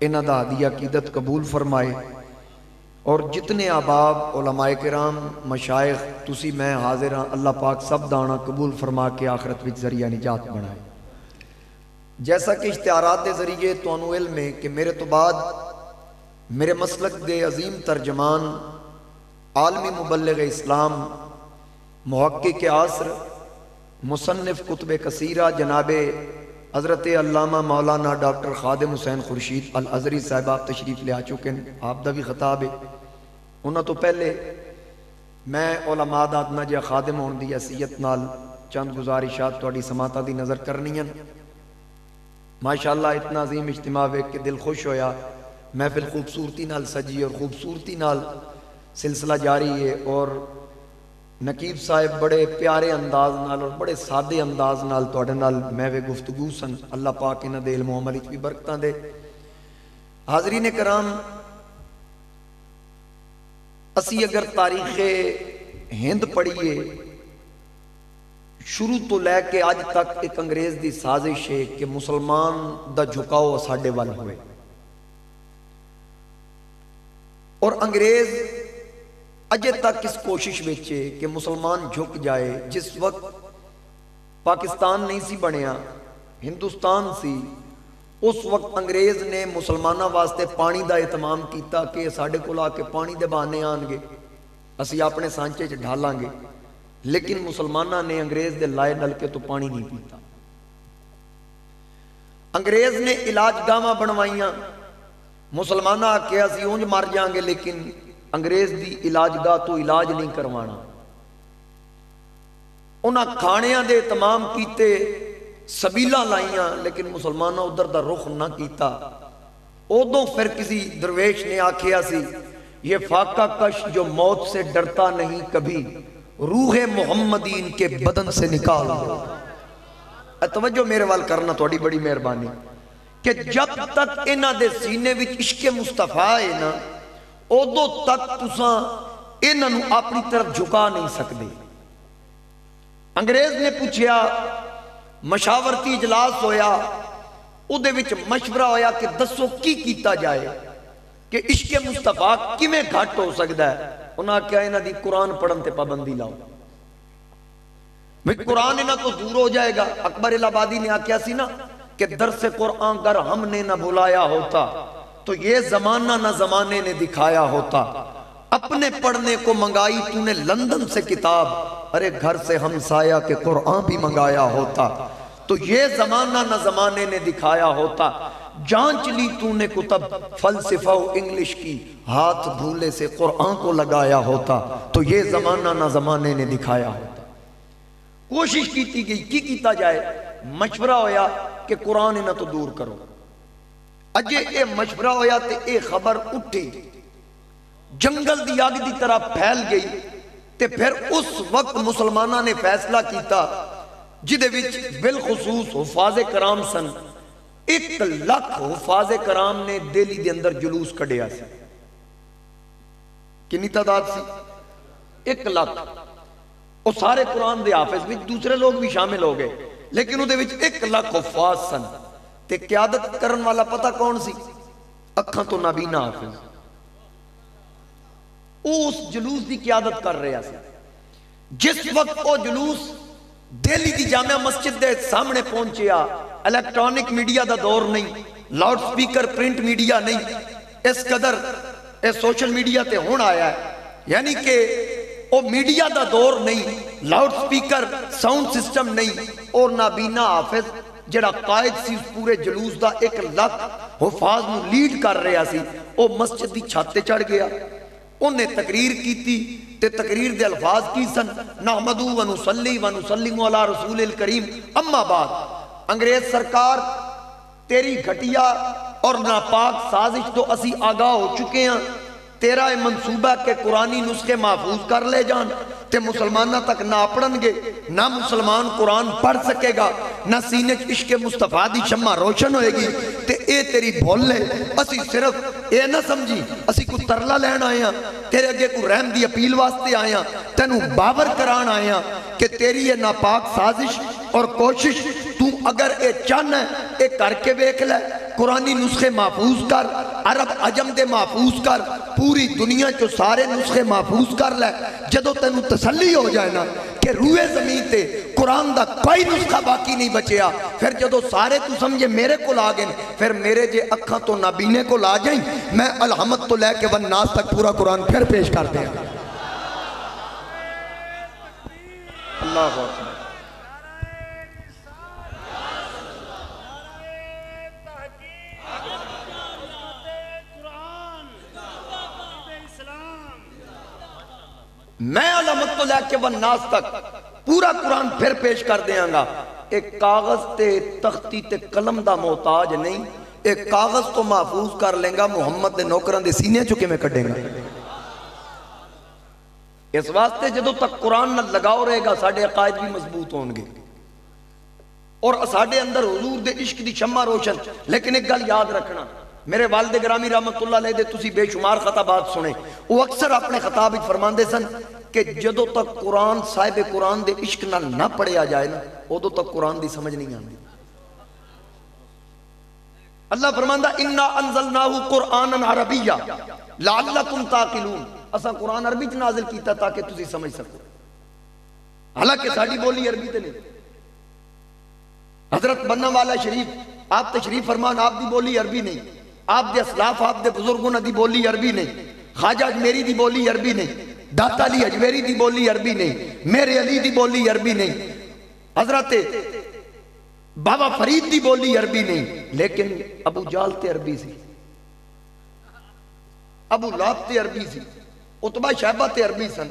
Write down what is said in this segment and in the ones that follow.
انہاں دا ہدیہ عقیدت قبول فرمائے، اور جتنے احباب علماء کرام مشائخ تسی میں حاضر ہاں، اللہ پاک سب دانا قبول فرما کے آخرت وچ ذریعہ نجات بنائے۔ جیسا کہ اشتہارات دے ذریعے تانوں علم ہے کہ میرے تو بعد میرے مسلک دے عظیم ترجمان، عالمی مبلغ اسلام، محقق عصر، مصنف کتب کثیرہ جناب حضرت علامہ مولانا ڈاکٹر خادم حسین خورشید الازہری صاحب آپ تشریف لے آ چکے ہیں، آپ دا بھی خطاب ہے۔ انہاں تو پہلے میں علماء دا ادنا جہا خادم ہون دی حیثیت نال چند گزارشات تہاڈی سماعتاں دی نظر کرنی ہیں۔ ماشاءاللہ اتنا عظیم اجتماع ویکھ کے دل خوش ہویا، محفل خوبصورتی نال سجی اور خوبصورتی نال سلسلہ جاری ہے، اور نقیب صاحب بڑے پیارے انداز نال اور بڑے سادے انداز نال تواڈے نال محو گفتگو سن۔ اللہ پاک انہاں دے علم و عمل وچ بھی برکتاں دے۔ حاضرین کرام، اسی اگر تاریخ ہند پڑھیے شروع تو لے کے آج تک ایک انگریز دی سازش ہے کہ مسلمان دا جھکاؤ ساڈے وال ہوئے، اور انگریز اجے تک اس کوشش وچے کہ مسلمان جھک جائے۔ جس وقت پاکستان نہیں سی بنیا، ہندوستان سی، اس وقت انگریز نے مسلمانوں واسطے پانی دا اہتمام کیتا کہ ساڈے کول آ کے پانی دے بہانے آن گے، اسی اپنے سانچے چ ڈھالاں گے، لیکن مسلمانوں نے انگریز دے لائے نلکے تو پانی نہیں پیتا۔ انگریز نے علاج گاواں بنوائیاں، مسلمانوں آکھیا اسی اونج مر جائیں گے، لیکن انگریز دی علاج گاہ تو علاج نہیں کروانا۔ انہاں کھانیاں دے اہتمام کیتے، سبیلاں لائیاں، لیکن مسلمانوں ادھر دا رخ نہ کیتا۔ ادوں پھر کسی درویش نے آکھیا سی، یہ فاقہ کش جو موت سے ڈرتا نہیں کبھی، روح محمدین کے بدن سے نکال دو۔ توجہ میرے وال کرنا تھوڑی بڑی مہربانی، کہ جب تک انہاں دے سینے وچ عشق مصطفیٰ ہے نا، ادو تک تساں انہاں نوں اپنی طرف جھکا نہیں سکتے۔ انگریز نے پوچھیا، مشاورتی اجلاس ہویا، اودے وچ مشورہ ہویا کہ دسو کی کیتا جائے کہ عشق مصطفیٰ کیویں گھٹ ہو سکدا ہے۔ انہاں کہا انہاں دی قرآن پڑھن تے پابندی لاؤ، بھئی قرآن انہاں تو دور ہو جائے گا۔ اکبر الہآبادی نے آکھیا سی نا کہ درس قرآن گر ہم نے نہ بلایا ہوتا تو یہ زمانہ نہ زمانے نے دکھایا ہوتا، اپنے پڑھنے کو منگائی تو نے لندن سے کتاب، ارے گھر سے ہمسایہ کے قرآن بھی منگایا ہوتا تو یہ زمانہ نہ زمانے نے دکھایا ہوتا، جانچ لی تو نے کتب فلسفہ و انگلش کی، ہاتھ دھولے سے قرآن کو لگایا ہوتا تو یہ زمانہ نہ زمانے نے دکھایا ہوتا۔ کوشش کیتی گئی، کی کیتا جائے؟ مشورہ ہویا کہ قرآن انہاں تو دور کرو۔ اجے اے مشورہ ہویا تے اے خبر اٹھی، جنگل دی آگ دی طرح پھیل گئی، تے پھر اس وقت مسلمانہ نے فیصلہ کیتا، جدے وچ بالخصوص حفاظ کرام سن۔ 1,00,000 حفاظ کرام نے دہلی دے اندر جلوس کڈیا سی۔ کنی تعداد سی؟ 1,00,000۔ وہ سارے قرآن دے حافظ وچ دوسرے لوگ بھی شامل ہو گئے، لیکن اودے وچ 1,00,000 حفاظ سن۔ تے قیادت کرن والا پتہ کون سی؟ اکھاں تو نابینا حافظ، اس جلوس دی قیادت کر رہا سی۔ جس وقت وہ جلوس دہلی دی جامعہ مسجد دے سامنے پہنچیا، الیکٹرانک میڈیا دا دور نہیں، لاؤڈ سپیکر پرنٹ میڈیا نہیں، اس قدر سوشل میڈیا تے ہون آیا ہے، یعنی کہ وہ میڈیا دا دور نہیں، لاؤڈ سپیکر ساؤنڈ سسٹم نہیں، اور نابینا حافظ جڑا قائد سی اس پورے جلوس دا 1,00,000 حفاظ نو لیڈ کر رہا سی، وہ مسجد دی چھت تے چڑھ گیا، انہیں تقریر کیتی، تے تقریر دے الفاظ کی سن، نحمدو و نصلی و نسلم علی رسول الکریم، اما بعد انگریز سرکار تیری گھٹیا اور ناپاک سازش تو اسی آگاہ ہو چکے ہیں، تیرا منصوبہ کہ قرآنی نسخے محفوظ کر لے جان، تے مسلمانہ تک نہ پڑھن گے، نہ مسلمان قرآن پڑھ سکے گا، نہ سینے عشق مصطفیٰ دی شمع روشن ہوئے گی، تے اے تیری بھول لے، اسی صرف اے نہ سمجھی اسی کو ترلا لین آئے ہیں، تیرے اگے کو رحم دی اپیل واسطے آئے ہیں، تینوں باور کران آئے ہیں کہ تیری یہ ناپاک سازش اور کوشش تو اگر اے چاہنا ہے اے کر کے بیک لے، قرآنی نسخے محفوظ کر، عرب عجم دے محفوظ کر، پوری دنیا چو سارے نسخے محفوظ کر لے، جدو تینوں تسلی ہو جائے نا کہ روئے زمین تے قرآن دا کوئی نسخہ باقی نہیں بچیا، پھر جدو سارے تو سمجھے میرے کو لاگیں، پھر میرے جے اکھاں تو نابینے کو لا جائیں، میں الحمد تو لے کے والناس تک پورا قرآن پھر پیش کر دیں گا۔ اللہ اکبر۔ میں علامت تو لے کے والناس تک پورا قرآن پھر پیش کر دیاں گا۔ ایک کاغذ تے تختی تے قلم دا محتاج نہیں، ایک کاغذ تو محفوظ کر لیں گا، محمد دے نوکران دے سینے چکے میں کٹیں گا۔ اس واسطے جدو تک قرآن نہ لگاؤ رہے گا ساڑھے عقائد بھی مضبوط ہوں گے اور ساڑھے اندر حضور دے عشق دی شمع روشن۔ لیکن ایک گل یاد رکھنا، میرے والد گرامی رحمت اللہ علیہ دے تسی بے شمار خطابات سنے، وہ اکثر اپنے خطاب وچ فرماندے سن کہ جدو تک قرآن صاحب قرآن دے عشق نہ پڑھیا جائے نا ادو تک قرآن دی سمجھ نہیں آندی۔ اللہ فرماندا انا انزلناہ قرآنا عربیا لعلکم تعقلون، اساں قرآن عربی چ نازل کیتا تاکہ تسی سمجھ سکو، حالانکہ ساڈی بولی عربی تے نہیں۔ حضرت بننا والا شریف آپ تشریف فرمان، آپ دی بولی عربی نہیں، آپ دے اسلاف آپ دے بزرگوں دی بولی عربی نہیں، خواجہ اجمیری دی بولی عربی نہیں، داتا علی اجمیری دی بولی عربی نہیں، میرے علی دی بولی عربی نہیں، حضرت بابا فرید دی بولی عربی نہیں، لیکن ابو جال تے عربی سی، ابو لہب تے عربی سی، عتبہ شیبہ تے عربی سن،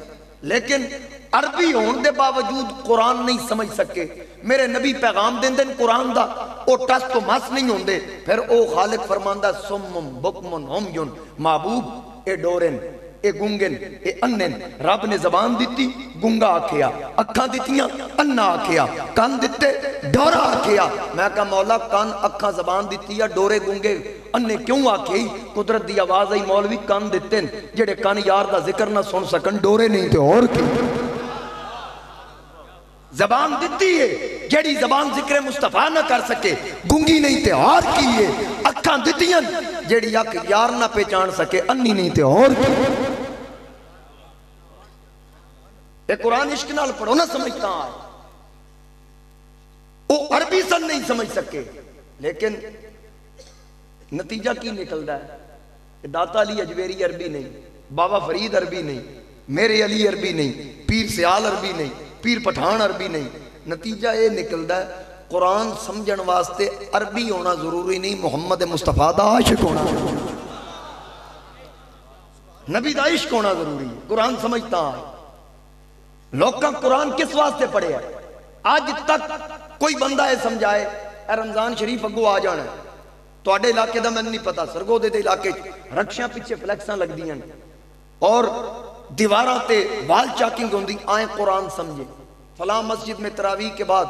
لیکن عربی ہون دے باوجود قرآن نہیں سمجھ سکے۔ میرے نبی پیغام دین دن قرآن دا او ٹس تو مس نہیں ہوندے، پھر او خالق فرماندہ سمم بکمن ہمیون، محبوب اے ڈورن اے گنگن اے انن، رب نے زبان دیتی گنگا آکھیا، اکھاں دیتیاں انہ آکھیا، کان دیتے ڈورا آکھیا۔ میں کہا مولا کان اکھاں زبان دیتی یا ڈورے گنگے اننے کیوں آکھئی؟ قدرت دی آواز آئی مولوی کان دیتے جڑے کان یار دا ذکر نہ سن سکن، ڈورے نہیں تے اور کی زبان دیتی ہے جڑی زبان ذکر مصطفیٰ نہ کر سکے، گنگی نہیں تے اور کی ہے، اکھاں دیتیاں جڑی اک یار نہ پہچان سکے، انی نہیں تے اور کی۔ اے قرآن عشق نال پڑھو نہ سمجھتا ہے، وہ عربی سن نہیں سمجھ سکے، لیکن نتیجہ کی نکلدا ہے؟ داتا علی اجمیری عربی نہیں، بابا فرید عربی نہیں، میرے علی عربی نہیں، پیر سیال عربی نہیں، پیر پٹھان عربی نہیں، نتیجہ یہ نکلدا ہے قرآن سمجھن واسطے عربی ہونا ضروری نہیں، محمد مصطفیٰ دا عاشق ہونا ضروری ہے، نبی دا عشق ہونا ضروری ہے۔ قرآن سمجھتا ہے لوگاں قرآن کس واسطے پڑھے ہے؟ آج تک کوئی بندہ ہے سمجھائے اے رمضان شریف اگو آ جانا ہے، تو آڈے علاقے دا میں نہیں پتا، سرگو دے علاقے رکشیاں پیچھے فلیکساں لگ دیاں اور دیواراں تے وال چاکنگ ہوندی، آئیں قرآن سمجھے، فلاں مسجد میں تراویح کے بعد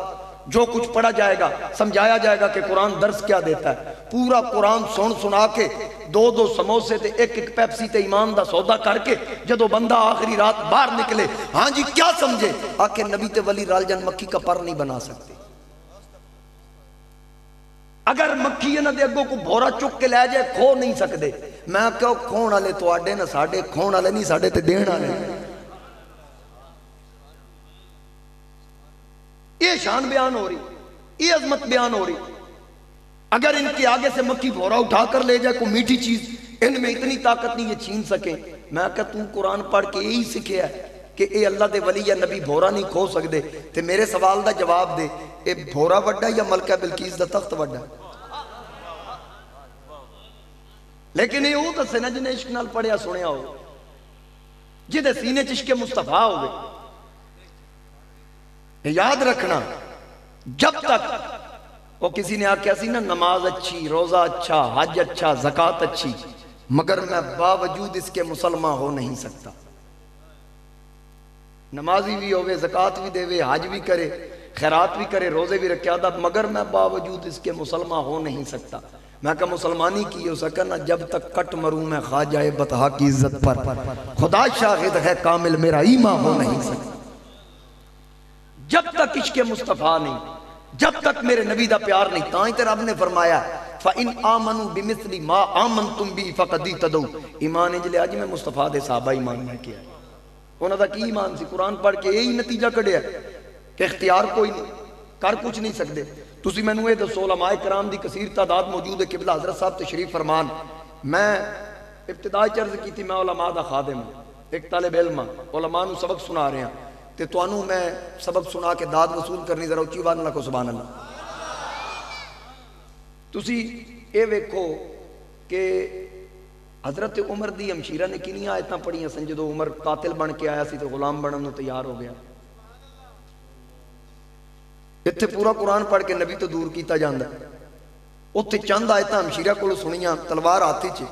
جو کچھ پڑھا جائے گا سمجھایا جائے گا کہ قرآن درس کیا دیتا ہے، پورا قرآن سنا کے دو سموسے تے ایک پیپسی تے ایمان دا سودا کر کے جدو بندہ آخری رات باہر نکلے، ہاں جی کیا سمجھے؟ آکے نبی تے ولی رال جن مکھی کا پر نہیں بنا سکتے۔ اگر مکھی انہاں دے اگوں کو بھورا چک کے لے جائے کھو نہیں سکتے، میں کہو کھون والے تو آڈے نہ ساڑے، کھون والے نہیں ساڑے تے دین والے۔ یہ شان بیان ہو رہی، یہ عظمت بیان ہو رہی، اگر ان کے آگے سے مکھی بھورا اٹھا کر لے جائے کوئی میٹھی چیز، ان میں اتنی طاقت نہیں یہ چھین سکے۔ میں کہا تو قرآن پڑھ کے یہی سکھے ہے کہ اے اللہ دے ولی یا نبی بھورا نہیں کھو سکتے، تے میرے سوال دا جواب دے، اے بھورا وڈا یا ملکہ بلقیس دا تخت وڈا؟ لیکن یہ وہ دسے نا جنہیں عشق نال پڑھیا سنیا ہو، جدے سینے چشک مصطفیٰ ہوئے۔ یاد رکھنا جب تک وہ کسی نے آکھیا سی نا نماز اچھی، روزہ اچھا، حج اچھا، زکاة اچھی، مگر میں باوجود اس کے مسلمان ہو نہیں سکتا۔ نمازی بھی ہوئے، زکاة بھی دے وے، حج بھی کرے، خیرات بھی کرے، روزے بھی رکھے آدھا، مگر میں باوجود اس کے مسلمان ہو نہیں سکتا۔ میں کہا مسلمانی کی ہو سکنا جب تک کٹ مروں میں خواجہ بطحا کی عزت پر، خدا شاہد ہے کامل میرا ایمان ہو نہیں سکتا۔ جب تک عشق مصطفیٰ نہیں، جب تک میرے نبی دا پیار نہیں، تاں ہی تے رب نے فرمایا فَإِنْ آمَنُوا بِمِثْلِ مَا آمَنْتُمْ بِهِ فَقَدْ اهْتَدَوْا۔ ایمان جلے آج میں مصطفیٰ دے صحابہ ایمان میں کیا ہے، انہوں دا کی ایمان سی؟ قرآن پڑھ کے یہی نتیجہ کڑیا کہ اختیار کوئی نہیں، کر کچھ نہیں سکتے۔ تسی میں نوے دسو علماء کرام دی کثیر تعداد موجود ہے، قبلہ حضرت صاحب تشریف فرمان۔ میں ابتدائی چرز کی تھی، میں علماء دا خادم ہوں، ایک طالب علم علماء نو سبق سنا رہے ہیں، تے توانوں میں سبق سنا کے داد وصول کرنی، ذرا اچھی بات نہ کو سبحان اللہ۔ تسی اے ویکھو کہ حضرت عمر دی ہمشیرہ نے کنیاں آیتاں پڑھیاں سن جدو عمر قاتل بن کے آیا سی تو غلام بنن نو تیار ہو گیا۔ اتھے پورا قرآن پڑھ کے نبی تو دور کیتا جاندہ، اتھے چند آیتاں ہمشیرہ کو سنیاں، تلوار آتی چھے،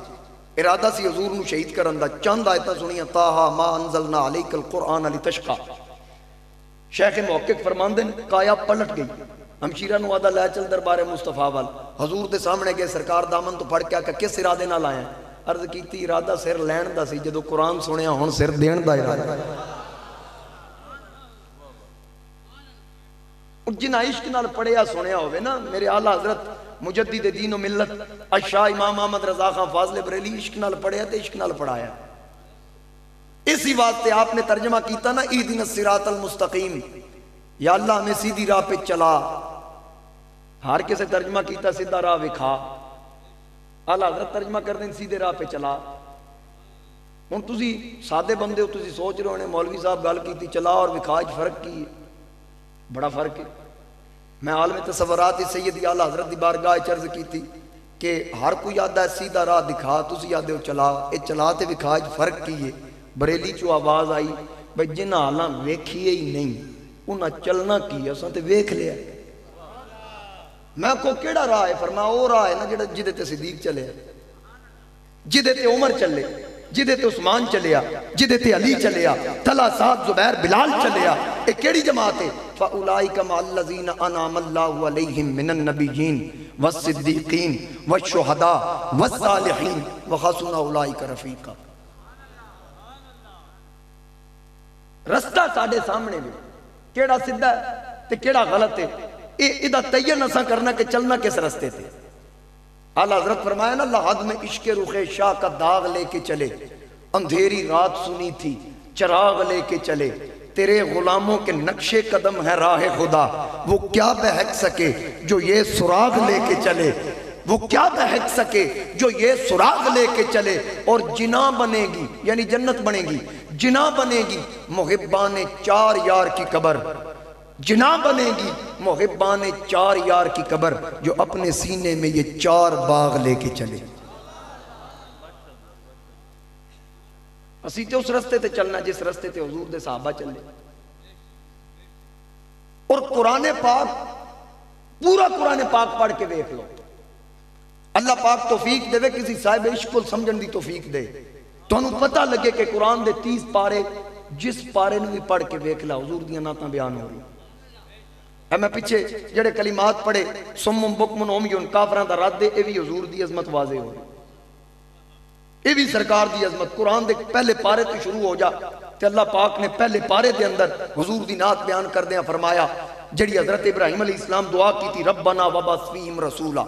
ارادہ سی حضور نو شہید کرن دا، چند آیتاں سنیاں طٰہٰ ما انزلنا علیک القرآن لتشقی۔ شیخ محقق فرماندے کایا پلٹ گئی، ہمشیرہ نو آدھا لے چل دربار مصطفیٰ وال، حضور دے سامنے گئے، سرکار دامن تو پڑھ کے آکا کس ارادے نہ لائیں؟ عرض کیتی ارادہ سر لین دا سی، جدو قرآن سنیا ہون سر دین دا ارادہ۔ جن عشق نال پڑھیا سنیا ہوئے نا، میرے اعلیٰ حضرت مجدد دین و ملت اشاہ امام احمد رضا خان فاضل بریلی عشق نال پڑھیا تے عشق نال پڑھایا۔ اسی واسطے آپ نے ترجمہ کیتا نا اہدنا الصراط المستقیم، یا اللہ ہمیں سیدھی راہ پہ چلا۔ ہر کسے ترجمہ کیتا سیدھا راہ وکھا، اعلیٰ حضرت ترجمہ کر دیں سیدھے راہ پہ چلا۔ ہن تسی سادے بندے ہو، تسی سوچ رہے ہونے مولوی صاحب گل کیتی چلا اور وکھا وچ فرق کی ہے؟ بڑا فرق ہے۔ میں عالم تصورات سیدی اعلیٰ حضرت دی بارگاہ چرز کی تھی کہ ہر کوئی آدھا ہے سیدھا راہ دکھا، تسی آدھے ہو چلا، اے چلا تے وکھا وچ فرق کی ہے۔ بریلی چو آواز آئی بھئی جنہ حالاں ویکھیے ہی نہیں انہاں چلنا کی ہے، اساں تے ویکھ لیا۔ میں کو کیڑا راہ ہے؟ فرمایا وہ راہ ہے نا جدے تے صدیق چلے، جدے تے عمر چلے، جدے تے عثمان چلیا، جدے تے علی چلیا، تلا سعد زبیر بلال چلیا۔ ایک کیڑی جماعت ہے؟ فَأُولَئِكَ مَعَ الَّذِينَ أَنْعَمَ اللَّهُ عَلَيْهِمْ مِنَ النَّبِيِّينَ وَالصِّدِّيقِينَ وَالشُّهَدَاءِ وَالصَّالِحِينَ وَحَسُنَ أُولَئِكَ رَفِيقًا۔ رستہ ساڑھے سامنے میں، کیڑا سدھا ہے تے کیڑا غلط ہے، ادھا تیّن نسا کرنا کہ چلنا کس رستے تھے۔ اعلیٰ حضرت فرمایا نا لحد میں عشق رخ شاہ کا داغ لے کے چلے، اندھیری رات سنی تھی چراغ لے کے چلے، تیرے غلاموں کے نقش قدم ہے راہ خدا، وہ کیا بہک سکے جو یہ سراغ لے کے چلے، وہ کیا بہک سکے جو یہ سراغ لے کے چلے۔ اور جنا بنے گی یعنی جنت بنے گی، جنا بنے گی محبان چار یار کی قبر، جنا بنے گی محبان چار یار کی قبر، جو اپنے سینے میں یہ چار باغ لے کے چلے۔ اسی تے اس رستے تے چلنا جس رستے تے حضور دے صحابہ چلے۔ اور قرآن پاک، پورا قرآن پاک پڑھ کے دیکھ لو، اللہ پاک توفیق دے کسی صاحب عشق کو سمجھن دی توفیق دے، تو انہوں پتہ لگے کہ قرآن دے 30 پارے جس پارے نے بھی پڑھ کے دیکھ لا حضور دیاں ناتاں بیان ہو رہی۔ اے میں پیچھے جڑے کلمات پڑھے سمم بکمن عمیون کافران دا رد دے، اے بھی حضور دی عظمت واضح ہو رہی، اے بھی سرکار دی عظمت۔ قرآن دے پہلے پارے تو شروع ہو جا تے اللہ پاک نے پہلے پارے دے اندر حضور دی نات بیان کر دیا، فرمایا جڑی حضرت ابراہیم علیہ السلام دعا کی تھی ربنا وبعث فیہم رسولا،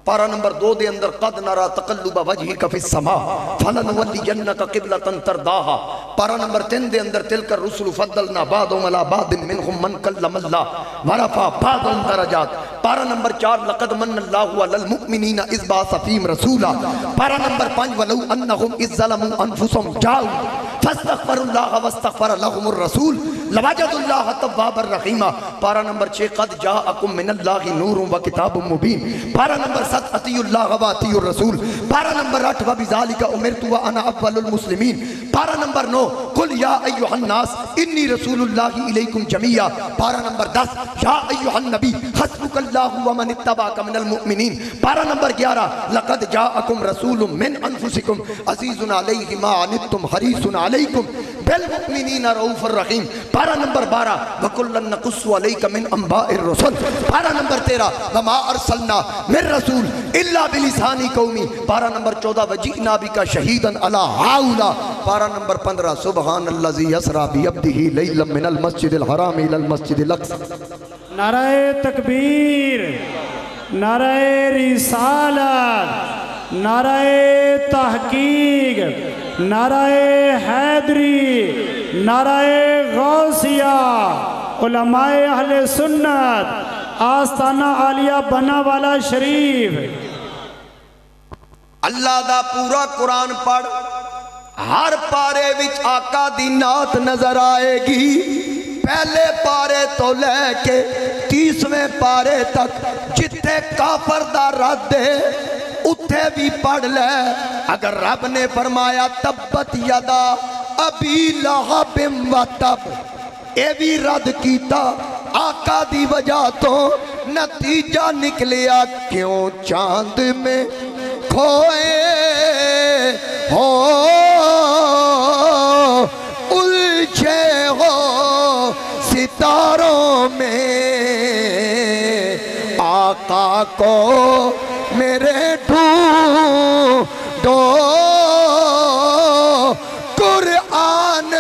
پارہ نمبر 2 دے اندر قد نرا تقلب وجہک فی السماء فلنولینک قبلۃ ترضاھا، پارہ نمبر 3 دے اندر تلک الرسل فضلنا بعضهم علی بعض منهم من کلم اللہ ورفع بعضهم درجات، پارہ نمبر 4 لقد من اللہ علی المؤمنین اذ بعث فیہم رسولا، پارہ نمبر 5 ولو انہم اذ ظلموا انفسهم جاؤوا فاستغفروا اللہ واستغفر لهم الرسول لوجدوا اللہ توابا رحیما، پارہ نمبر 6 قد جاءکم من اللہ نور وکتاب مبین، پارہ نمبر 7 اطیعوا اللہ واطیعوا الرسول، پارہ نمبر 8 وبذالک امرت وانا اول المسلمین، پارہ نمبر 9 قل یا ایھا الناس انی رسول اللہ الیکم جمیعا، پارہ نمبر 10 یا ایھا النبی حسبک اللہ ومن اتبعک من المؤمنین، پارہ نمبر 11 لقد جاءکم رسول من انفسکم عزیز علیہ ما عنتم حریص علیکم بالمؤمنین رؤوف الرحیم، پارہ نمبر 12 وکلا نقص علیک من انباء الرسل، پارہ نمبر 13 وما ارسلنا من رسول الا بلسان قومی، پارہ نمبر 14 وجئنا بک شہیدا علی ہؤلاء، پارہ نمبر 15 سبحان الذی اسری بعبدہ لیلا من المسجد الحرام الی المسجد الاقصی نعرہ تکبیر، نعرہ رسالت، نعرہ تحقیق، نعرہ حیدری، نعرہ غوثیہ، علماء اہل سنت، آستانہ عالیہ بنا والا شریف۔ اللہ دا پورا قرآن پڑھ، ہر پارے وچ آقا دی نعت نظر آئے گی، پہلے پارے تو لے کے 30ویں پارے تک جتنے کافر دا رد ہے اتھے بھی پڑھ لے۔ اگر رب نے فرمایا تبت یدا ابی لہب و تب، اے بھی رد کیتا آقا دی وجہ تو، نتیجہ نکلیا کیوں چاند میں کھوئے ہو الجھے ہو ستاروں میں، آقا کو میرے ڈھونڈو قرآن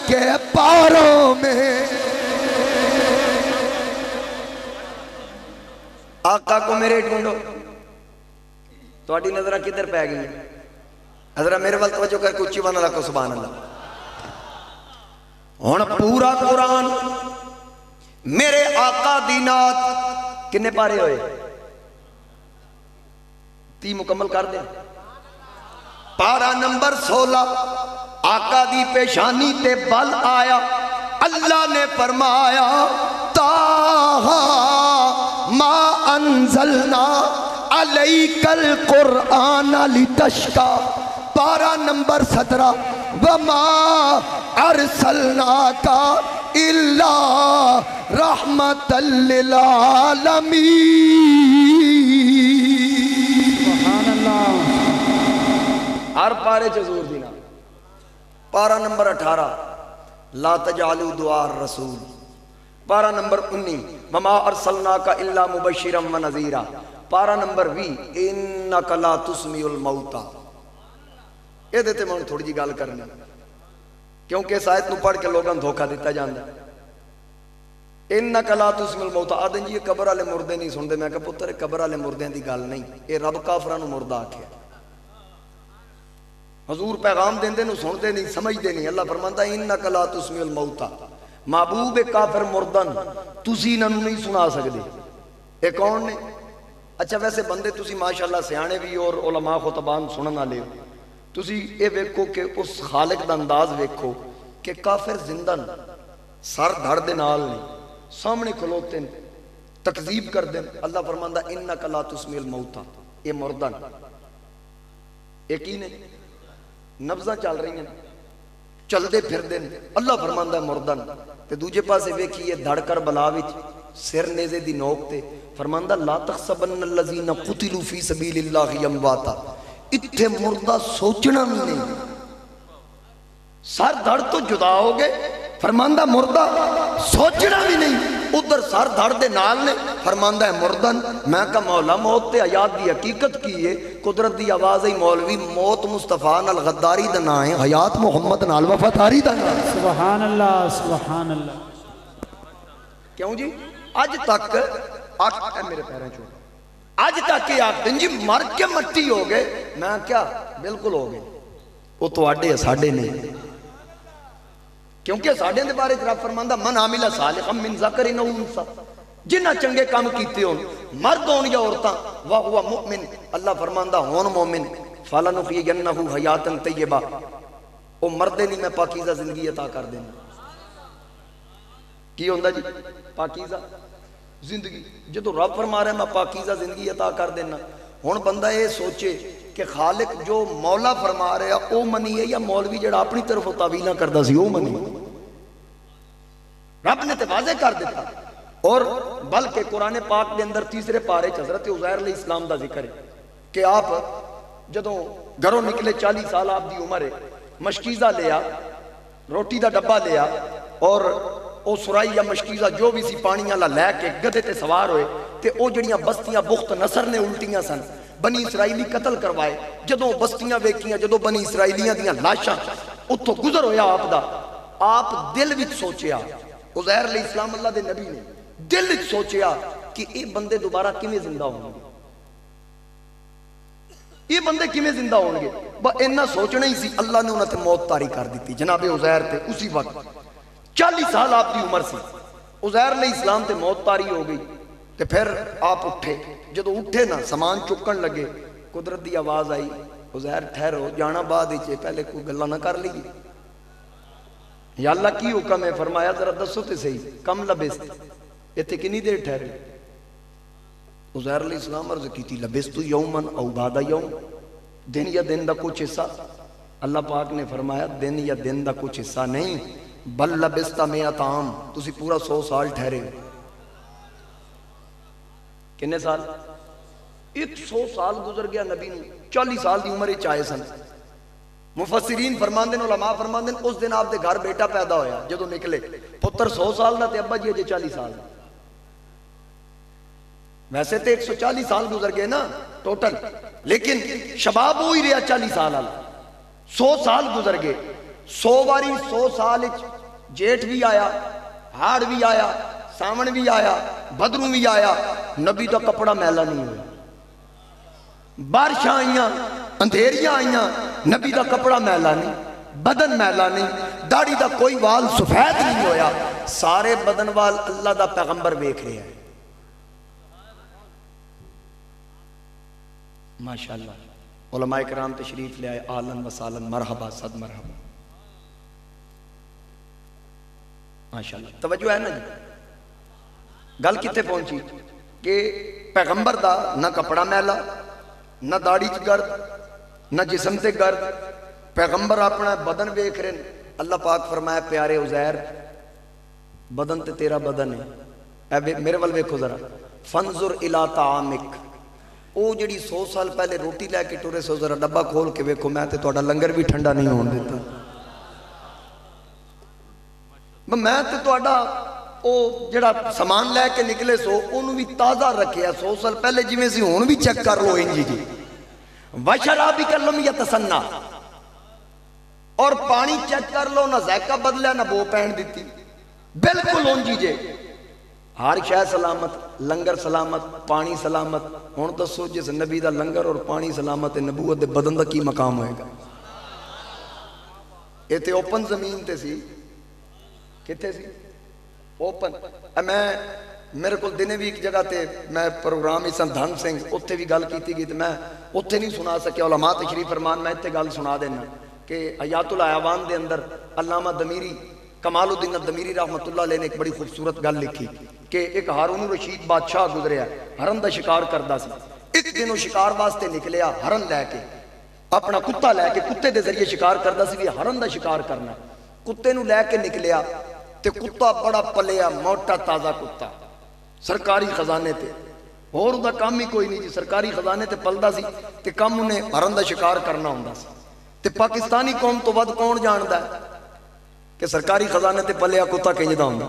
کے پاروں میں۔ آقا کو میرے ڈھونڈو، تھوڑی نظرہ کدھر پہ گئی ہیں؟ حضرت میرے وقت توجہ کر کے اچھی بنا رکھو سبحان اللہ۔ ہون پورا قرآن میرے آقا دی نعت کنے پارے ہوئے؟ 30 مکمل کر دیں۔ پارا نمبر 16 آقا دی پیشانی تے بل آیا، اللہ نے فرمایا تاہا ما انزلنا علیک القرآن لتشقی۔ پارا نمبر 17 وما ارسلناک الا رحمت للعالمین۔ سبحان اللہ۔ ہر پارے چزور دینا۔ پارا نمبر 18 لا تجعلوا دعاء الرسول۔ پارا نمبر 19 وما ارسلناک الا مبشرا ونذیرا۔ پارا نمبر 20 انک لا تسمع الموتى۔ یہ دیتے میں تھوڑی جی گال کرنی کیونکہ اس آیت نو پڑھ کے لوگاں دھوکہ دیتا جاندہ۔ انک لا تسمع الموتى آدھیں جی یہ قبر والے مردے نہیں سن دے، میں کہا پتر قبر والے مردے دی گال نہیں، یہ رب کافران نو مردہ آکھے۔ حضور پیغام دیندے نو سن دے نہیں، سمجھ دے نہیں۔ اللہ فرماندہ انک لا تسمع الموتى، محبوب کافر مردن تسی انہوں نہیں سنا سکدے۔ اے کون نے؟ اچھا ویسے بندے تسی ماشاءاللہ سیانے بھی اور علماء خطبان سننا لے ہو، تسی اے ویکھو کہ اس خالق دا انداز ویکھو کہ کافر زندن سر دھڑ دے نال نہیں، سامنے کھلوتے ہیں، تکذیب کر دیں۔ اللہ فرماندہ انک لا تسمع الموتى، اے مردن ایک ہی نے نبضہ چل رہی ہیں، چل دے پھر دیں۔ اللہ فرماندہ مردن تے دوجے پاسے ویکھیے دھڑ کر بلاوچ سر نیزے دی نوک تے فرماندہ لا تحسبن الذین قتلوا فی سبیل اللہ امواتا۔ اتھے مردہ سوچنا بھی نہیں، سر دھڑ تو جدا ہو گئے، فرماندہ مردہ سوچنا بھی نہیں، ادھر سر دھڑ دے نال نے فرماندہ ہے مردن۔ میں کہا مولا موت تے حیات دی حقیقت کی ہے، قدرت دی آواز ہے مولوی موت مصطفیٰ نال غداری دا نام ہے، حیات محمد نال وفاداری دا نام ہے۔ سبحان اللہ سبحان اللہ۔ کیوں جی آج تک اے میرے پیریں چھوڑ، آج تک یہ آخر جی مر کے مٹی ہو گئے، میں کیا بالکل ہو گئے، وہ تو آڈے ساڑھے نہیں، کیونکہ ساڑھے دے بارے رب فرماندہ من عامل صالحا من ذکر او انثى، جنہ چنگے کام کیتے ہون مرد ہون یا عورتاں وہو مؤمن، اللہ فرماندہ ہون مومن فلنحیینہ حیاتا طیبہ، وہ مردے نہیں میں پاکیزہ زندگی عطا کر دینا۔ کی ہوندہ جی پاکیزہ زندگی، جدو رب فرما رہے ہیں میں پاکیزہ زندگی عطا کر دینا۔ ہون بندہ یہ سوچے کہ خالق جو مولا فرما رہے ہیں او منی ہے یا مولوی جڑا اپنی طرف تعویلہ کردہ سی او منی؟ رب نے واضح کر دیتا، اور بلکہ قرآن پاک کے اندر تیسرے پارے حضرت عزیر علیہ السلام دا ذکر ہے کہ آپ جدوں گھروں نکلے 40 سال آپ دی عمر ہے، مشکیزہ لیا، روٹی دا ڈبا لیا، اور او سرائی یا مشکیزہ جو بھی سی پانی اللہ لے کے گدے تے سوار ہوئے تے او جڑیاں بستیاں بخت نصر نے الٹیاں سن، بنی اسرائیلی قتل کروائے، جدوں بستیاں ویکیاں، جدوں بنی اسرائیلیاں دیاں لاشاں اتھو گزر ہویا آپ دا، آپ دل وچ سوچیا عزیر علیہ السلام اللہ دے نبی نے دل وچ سوچیا کہ یہ بندے دوبارہ کیویں زندہ ہوں گے، یہ بندے کیویں زندہ ہون گے. اینا سوچنا ہی سی، اللہ نے انہوں نے موت طاری کر دیتی. جناب عزیر تے اسی وقت 40 سال آپ کی عمر سی. عزیر علیہ السلام تے موت طاری ہو گئی. تے پھر آپ اٹھے، جدو اٹھے نا سامان چکن لگے، قدرت دی آواز آئی، عزیر ٹھہرو، جانا بعد ہی، پہلے کوئی گلا نہ کر لیے. یا اللہ کی حکم ہے؟ فرمایا ذرا دسو تے صحیح، کم لبست اتنے کنی دیر ٹھہرے؟ عزیر علیہ السلام عرض کی تھی لبست یومن او بعد یوم، دن یا دن دا کچھ حصہ. اللہ پاک نے فرمایا دن یا دن دا کچھ حصہ نہیں، بل لبست مئات عام، تسی پورا 100 سال ٹھہرے. کنے سال؟ 100 سال گزر گیا نبی نے، 40 سال دی عمر چاہے سن. مفسرین فرماندن، علماء فرماندن اس دن آپ دے گھر بیٹا پیدا ہویا، جدو نکلے پتر 100 سال دا تے ابا جی اجے 40 سال. ویسے تے 140 سال گزر گئے نا ٹوٹل، لیکن شباب ہوئی رہا 40 سال والا. 100 سال گزر گئے. 100 واری 100 سال جیٹھ بھی آیا، ہاڑ بھی آیا، ساون بھی آیا، بدروں بھی آیا، نبی دا کپڑا میلا نہیں ہوا. بارشاں آئیاں، اندھیریاں آئیاں، نبی دا کپڑا میلا نہیں، بدن میلا نہیں، داڑھی دا کوئی وال سفید نہیں ہویا. سارے بدن وال اللہ دا پیغمبر ویکھ رہے ہیں. ماشاءاللہ. علماء کرام تشریف لے آئے، آلن و سالن، مرحبا صد مرحبا. ماشاءاللہ. توجہ ہے نا جی؟ گل کتے پہنچی کہ پیغمبر دا نہ کپڑا میلا، نہ داڑھی چ گرد، نہ جسم تے گرد. پیغمبر اپنا بدن ویکھ رہے. اللہ پاک فرمایا پیارے عزیر بدن تے تیرا بدن ہے، اے میرے ول ویکھو ذرا، فنظر الی طعامک. او جڑی 100 سال پہلے روٹی لے کے ٹورے سو، ذرا ڈبہ کھول کے ویکھو، میں تے تہاڈا لنگر بھی ٹھنڈا نہیں ہون دیتا. میں تے تہاڈا او جڑا سامان لے کے نکلے سو انہوں بھی تازہ رکھیا 100 سال پہلے جویں سی ہون بھی چیک کر لو. انجی جی وشرابک لم یتسنہ، اور پانی چیک کر لو، نہ ذائقہ بدلیا نہ بو پہن دیتی، بالکل انجی جے. ہر شے سلامت، لنگر سلامت، پانی سلامت. ہن دسو جس نبی دا لنگر اور پانی سلامت، نبوت دے بدن دا کی مقام ہوئے گا؟ یہ تے اوپن زمین تے سی، کتے سی؟ اوپن. میرے کو دنے بھی ایک جگہ تے میں پروگرام ہی سن دھن سنگھ، اتنے بھی گل کیتی گئی تو میں اتنے نہیں سنا سکیا. علماء تشریف فرمان، میں اتنے گل سنا دینا کہ حیات الحیوان دے اندر علامہ دمیری، کمال الدین دمیری رحمت اللہ علیہ نے ایک بڑی خوبصورت گل لکھی کہ ایک ہارون رشید بادشاہ گزریا، ہرن دا شکار کردا سی. ایک دن وہ شکار واسطے نکلیا ہرن لے کے، اپنا کتا لے کے، کتے دے ذریعے شکار کردا سی بھی ہرن دا شکار کرنا. کتے نو لے کے نکلیا تے کتا بڑا پلیا، موٹا تازہ کتا، سرکاری خزانے تے، اور دا کام ہی کوئی نہیں جی، سرکاری خزانے تے پلدا سی تے کم انہیں ہرن دا شکار کرنا ہوندا سی. تے پاکستانی قوم تو ود کون جاندا ہے کہ سرکاری خزانے تے پلیا کتا کنجدا ہوندا؟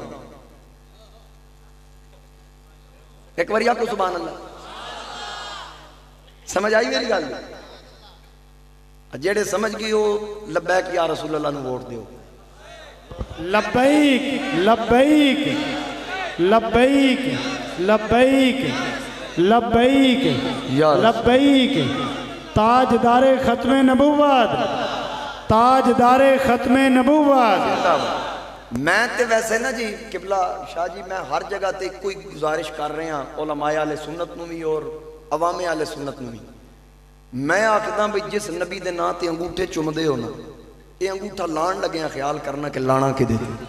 ایک بار آپ کو سبحان اللہ. سمجھ آئی میری گل؟ جیڑے سمجھ گئی ہو لبیک یا رسول اللہ نو ووٹ دیو. لبیک لبیک لبیک لبیک لبیک لبیک. تاجدار ختم نبوت، تاجدار ختم نبوت. میں تے ویسے نا جی قبلہ شاہ جی، میں ہر جگہ تے کوئی گزارش کر رہے ہیں علماء اہل سنت نو بھی اور عوام اہل سنت نو بھی. میں آکھدا بھئی جس نبی دے نا تے انگوٹھے چمدے ہو نا، یہ انگوٹھا لان لگے ہیں، خیال کرنا کہ لانا کے دے دے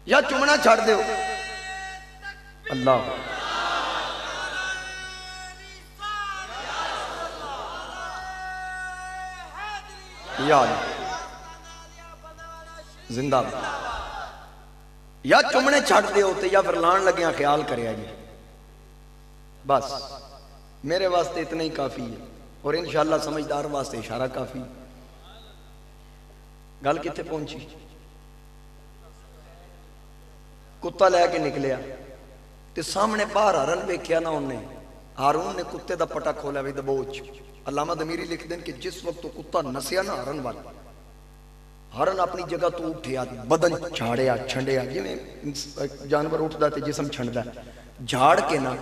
یا چمنا چھڑ دے ہو. اللہ یا زندہ یا چمنے چھڑ دے ہوتے یا پھر لان لگے ہیں، خیال کرے جی. بس میرے واسطے اتنا ہی کافی ہے، اور انشاءاللہ سمجھدار واسطے اشارہ کافی. گل کتے پہنچی؟ کتا لے کے نکلیا تے سامنے باہر ہرن ویکھیا نا انہیں. ہارون نے کتے دا پٹا کھولا بھی دبوچ. علامہ دمیری لکھ دیں کہ جس وقت تو کتا نسیا نا ہرن والا، ہرن اپنی جگہ تو اٹھیا بدن جھاڑیا چھنڈیا جی میں جانور اٹھدا تے جسم چھنڈدا جھاڑ کے نا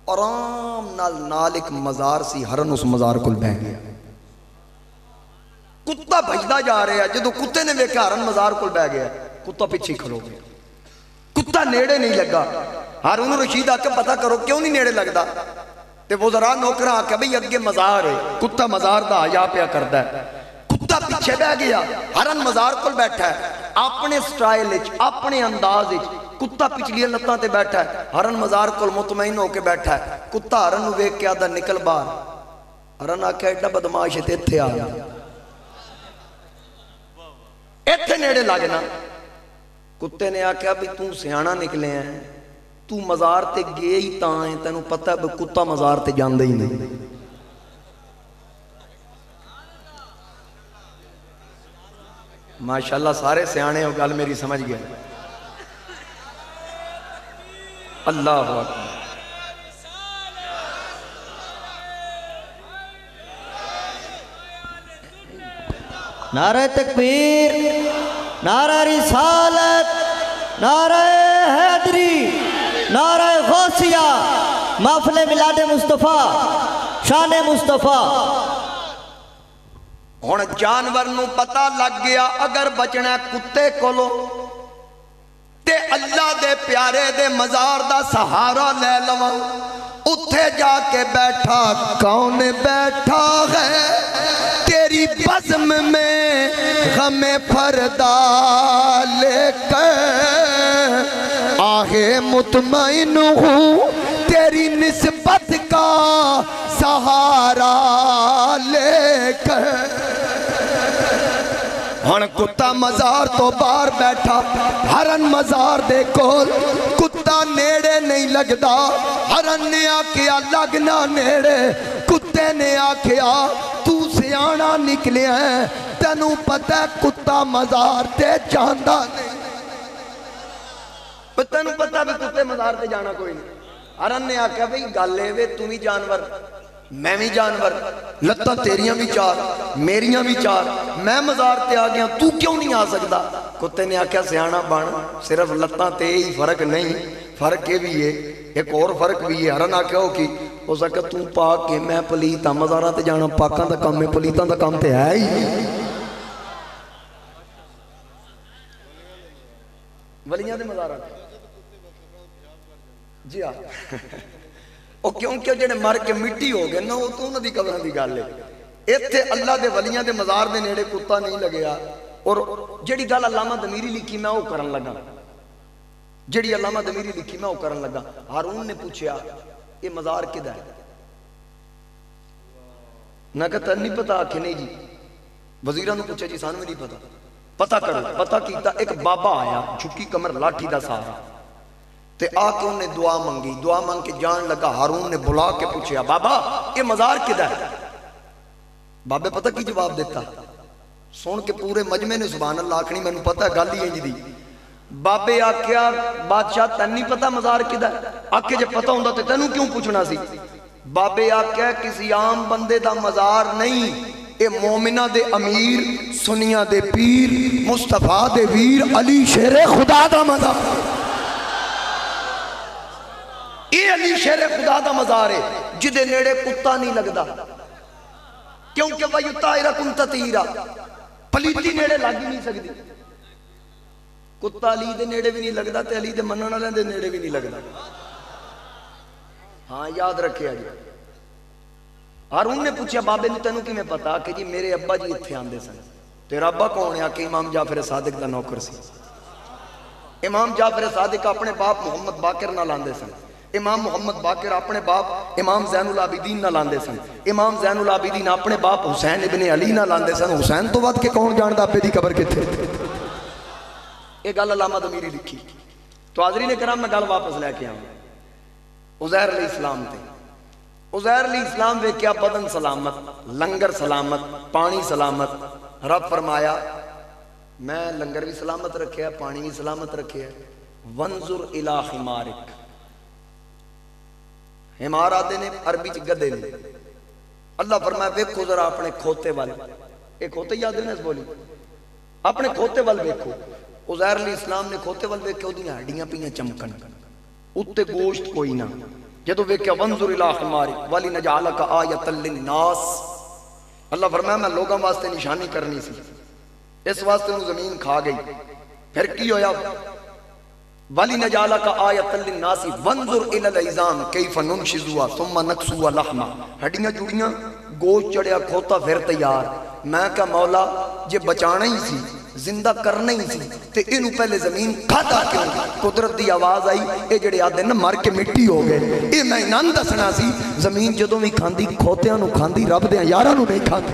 آرام نال ایک مزار سی ہرن اس مزار کو بہ گیا کتا بھجدا جا رہا جدو کتے نے ویکھیا ہرن مزار کو بہ گیا کتا پیچھے کھلو گیا کتا نیڑے نہیں لگا ہارون رشید آ کے پتہ کرو کیوں نہیں نیڑے لگدا تے وہ ذرا نوکرا آ کے بھئی اگے مزار ہے کتا مزار دا آیا پیا کردا ہے کتا پیچھے بہ گیا ہرن مزار کو بیٹھا ہے اپنے سٹائل وچ اپنے انداز وچ کتا پچھلی لتاں تے بیٹھا ہے ہرن مزار کو مطمئن ہو کے بیٹھا ہے کتا ہرن نو ویکھ کے آدا نکل باہر ہرن آکھیا ایڈا بدماش تے ایتھے آ گیا ایتھے نیڑے لگنا کتے نے آکھیا بھی تو سیاںا نکلے ہیں تو مزار تے گئے ہی تاں ہے تینوں پتہ ہے کتا مزار تے جاندا ہی نہیں ماشاءاللہ سارے سیانے ہو گل میری سمجھ گیا اللہ اکبر نعرہ تکبیر نعرہ رسالت نعرہ حیدری نعرہ غوثیہ محفل میلاد مصطفیٰ شان مصطفیٰ ہن جانور نو پتہ لگ گیا اگر بچنا کتے کولو تے اللہ دے پیارے دے مزار دا سہارا لے لواں اتھے جا کے بیٹھا کون بیٹھا ہے تیری بزم میں غم فردا لے کر آہے مطمئن ہوں تیری نسبت کا سہارا لے کر ہن کتا مزار تو باہر بیٹھا ہرن مزار دے کول کتا نیڑے نہیں لگدا ہرن نے آکھیا لگنا نیڑے کتے نے آکھیا تو سیاںا نکلیا ہے تینوں پتہ ہے کتا مزار تے جاندا نہیں تینوں پتہ بھی کتے مزار تے جانا کوئی نہیں ہرن نے آکھیا بھئی گل اے وے تم بھی جانور میں بھی جانور لتاں تیریاں بھی چار میریاں بھی چار میں مزار تے آ گیا تو کیوں نہیں آ سکتا کتے نے آکھیا سیاںا بن صرف لتاں تے ہی فرق نہیں فرق یہ بھی ہے ایک اور فرق بھی ہے ہرن آکھیا ہو کی ہو سکتا تو پاک کے میں پلیت ہاں مزاراں تے جانا پاکاں دا کام ہے پلیتاں دا کام تے ہے ہی ولیاں دے مزاراں جی ہاں او کیونکہ جڑے مر کے مٹی ہو گئے نا وہ تو انہاں دی قبراں دی گل ہے ایتھے اللہ دے ولیاں دے مزار دے نیڑے کتا نہیں لگیا اور جڑی گل علامہ دمیری لکھی میں وہ کرن لگا جڑی علامہ دمیری لکھی میں وہ کرن لگا ہارون نے پوچھیا یہ مزار کدھر ہے نہ کہتا نہیں پتا کہ نہیں جی وزیراں نے پوچھا جی سانوں بھی نہیں پتا پتہ کرو پتہ کیتا ایک بابا آیا جھکی کمر لاٹھی دا سہارا تے آ کے انہیں دعا منگی دعا منگ کے جان لگا ہارون نے بلا کے پوچھیا بابا یہ مزار کدھر ہے بابے پتہ کی جواب دیتا سن کے پورے مجمع نے سبحان اللہ آکھنی میں نے پتہ گل ہی انج دی بابے آکھیا بادشاہ تن نہیں پتہ مزار کدھر آکھے جب پتہ ہوندا تے تینوں کیوں پوچھنا سی بابے آکھیا کسی عام بندے دا مزار نہیں اے مومنہ دے امیر سنیہ دے پیر مصطفیٰ دے ویر علی شیر خدا دا مزار یہ علی شیر خدا دا مزار ہے جدے نیڑے کتا نہیں لگدا کیونکہ وَيُطَائِرَكُمْ تَطِيرًا پلیتی نیڑے لگ ہی نہیں سکتی کتا علی دے نیڑے بھی نہیں لگدا تے علی دے منن والے دے نیڑے بھی نہیں لگدا ہاں یاد رکھے آجی ہارون نے پوچھا بابے نے تینوں کی میں پتا کہ جی میرے ابا جی اتھے آندے سن تیرا ابا کون ہے کہ امام جعفر صادق دا نوکر سی امام جعفر صادق اپنے باپ محمد باقر نہ لاندے سن امام محمد باقر اپنے باپ امام زین العابدین نہ لاندے سن امام زین العابدین اپنے باپ حسین ابن علی نہ لاندے سن حسین تو ود کے کون جاندا ابے دی قبر کتھے یہ گل علامہ دمیری لکھی تو حاضرین کرام میں گل واپس لے کے آؤں عزیر علیہ السلام تے عزیر علیہ السلام ویکھیا بدن سلامت لنگر سلامت پانی سلامت رب فرمایا میں لنگر بھی سلامت رکھیا پانی بھی سلامت رکھیا وانظر الی حمارک ہمار آدھے نے عربی چ گدے نے اللہ فرمایا ویکھو ذرا اپنے کھوتے والے ایک کھوتے یاد ہے نا اس بولی اپنے کھوتے وال دیکھو، عزیر علیہ السلام نے کھوتے وال دیکھو دیاں ہڈیاں پیاں چمکن، اتے گوشت کوئی نہ. جدو ویکھیا وانظر الی حمارک ولنجعلک آیۃ للناس، اللہ فرمایا میں لوگوں واسطے نشانی کرنی سی، اس واسطے انہوں زمین کھا گئی. پھر کی ہویا وَلِنَجْعَلَكَ آیَةً لِلنَّاسِ وَانظُرْ إِلَى الْعِظَامِ كَيْفَ نُنْشِزُهَا ثُمَّ نَكْسُوهَا لَحْمًا. ہڈیاں جڑیاں گوشت چڑیا کھوتا پھر تیار. میں کہا مولا جے بچانا ہی سی زندہ کرنا ہی سی تے انہوں پہلے زمین کھاتا کیوں؟ قدرت دی آواز آئی اے جڑے آدھے نا مر کے مٹی ہو گئے، اے میں انہاں دسنا سی زمین جدوں بھی کھاندی کھوتیاں نو کھاندی، رب دیاں یاراں نو نہیں کھاندی.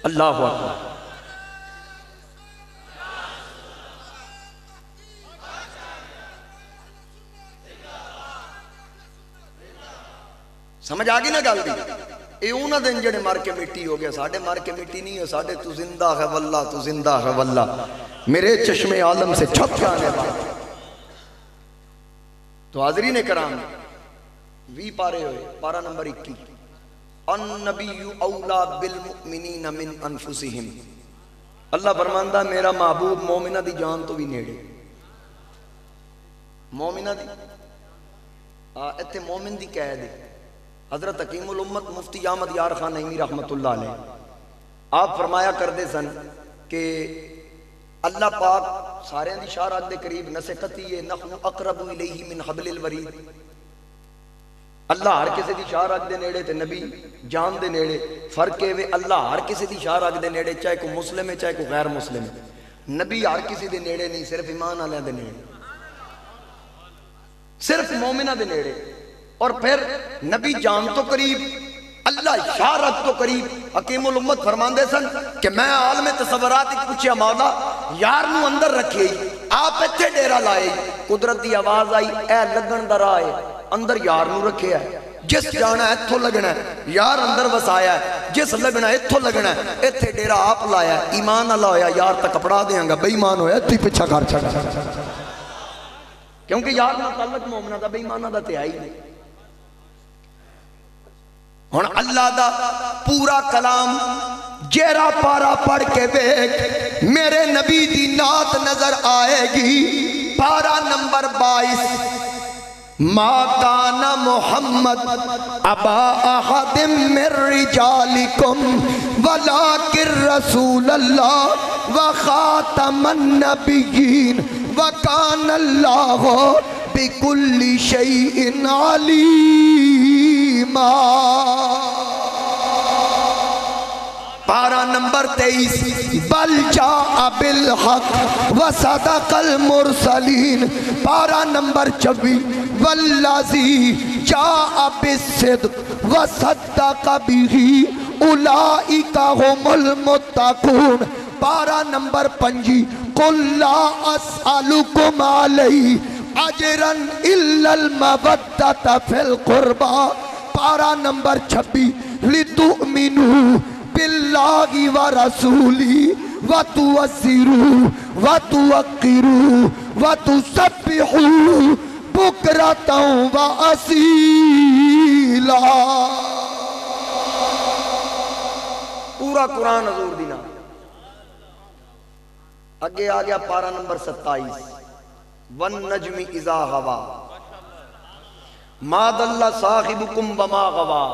اللہ اکبر. سمجھ آگی نا گل دی؟ اے اونا دن جڑے مر کے مٹی ہو گیا، ساڑھے مر کے مٹی نہیں ہے، ساڑھے تو زندہ ہے واللہ، تو زندہ ہے واللہ، میرے چشم عالم سے چھپ جانے والا. تو حاضرین کرام 20 پارے ہوئے، پارہ نمبر 21. النبی اولا بالمؤمنین من انفسہم. اللہ فرماندہ میرا محبوب مومنہ دی جان تو بھی نیڑے. مومنہ دی اتھے مومن دی قید ہے. حضرت حکیم الامت مفتی احمد یار خان نعیمی رحمت اللہ علیہ آپ فرمایا کردے سن کہ اللہ پاک سارے دی شارات دے قریب نسقتی ہے نحن اقرب الیہ من حبل الورید. اللہ ہر کسی دی شارات دے نیڑے تے نبی جان دے نیڑے. فرق ہے وے اللہ ہر کسی دی شارات دے نیڑے، چاہے کوئی مسلم ہے چاہے کوئی غیر مسلم ہے. نبی ہر کسی دے نیڑے نہیں، صرف ایمان والے دے نیڑے، صرف مومنہ دے نیڑے. اور پھر نبی جان تو قریب، اللہ شارت تو قریب. حکیم الامت فرماندے سن کہ میں عالم تصورات ایک پوچھیا مولا یار نو اندر رکھے آپ اتھے ڈیرا لائے، قدرت دی آواز آئی اے لگن در آئے اندر یار نو رکھے ہے. جس جانا ہے اتھو لگنا ہے، یار اندر وسایا ہے، جس لگنا ہے اتھو لگنا ہے. اتھے ڈیرا آپ لایا ہے، ایمان اللہ ہویا یار تک کپڑا دیاں گا، بے ایمان ہویا اتھی پچھا کر چھڑا، کیونکہ یار نہ تعلق مومنہ دا بے ایمانہ دا تے آئی نہیں. ہن اللہ دا پورا کلام جیرا پارا پڑھ کے بیک میرے نبی دی نات نظر آئے گی. پارا نمبر 22. ما کان محمد ابا احد من رجالکم ولکن رسول اللہ وخاتم النبیین وکان اللہ بکل شیء علیم. پارہ نمبر 23. بل جاء بالحق وصدق المرسلین. پارہ نمبر 24. والذی جاء بالصدق وصدق به اولئک هم المتقون. پارہ نمبر 25. قل لا اسألکم علیہ اجرا الا المودۃ فی القربى. پارہ نمبر 26. لتؤمنوا باللہ ورسولہ وتوزروا وتوقروا وتسبحوا بکرۃ واصیلا. پورا قرآن حضور دینا. اگے آ گیا پارہ نمبر 27. والنجم اذا ہوا ما ضل صاحبکم وما غوا.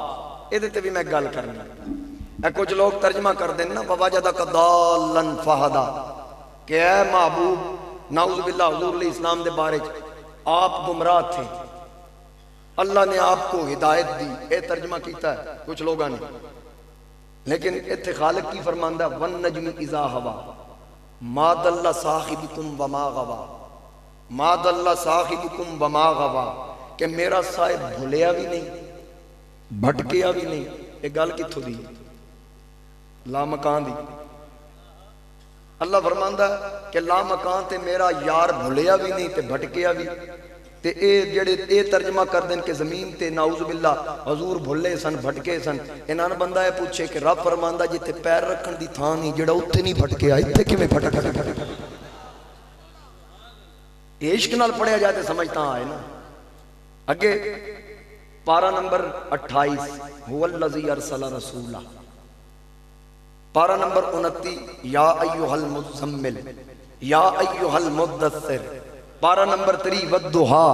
ادھے تے بھی میں گل کرنی. کچھ لوگ ترجمہ کر دیں نا فوجدک ضالا فہدا کہ اے محبوب نعوذ باللہ حضور علیہ السلام دے بارے آپ گمراہ تھے، اللہ نے آپ کو ہدایت دی. اے ترجمہ کیتا ہے کچھ لوگاں نے، لیکن اتھے خالق کی فرماندہ والنجم اذا ہوا ما ضل صاحبکم وما غوا. ما ضل صاحبکم وما غوا کہ میرا صاحب بھولیا بھی نہیں بھٹکیا بھی نہیں. ایک گل کتھوں دی؟ لا مکان دی. اللہ فرماندہ کہ لا مکان تے میرا یار بھولیا بھی نہیں تے بھٹکیا بھی. تے اے جڑے اے ترجمہ کر دیں کہ زمین تے نعوذ باللہ حضور بھولے سن بھٹکے سن. انہاں بندہ ہے پوچھے کہ رب فرماندہ جتے پیر رکھن دی تھان نہیں جڑا اتھے نہیں بھٹکیا اتھے کیویں بھٹک. عشق نال پڑھیا جائے تے سمجھتا آئے نا. اگے پارہ نمبر 28. هو الذی ارسل رسولہ. پارہ نمبر 29 یا ایھا المزمل یا ایھا المدثر، پارہ نمبر 3 والضحا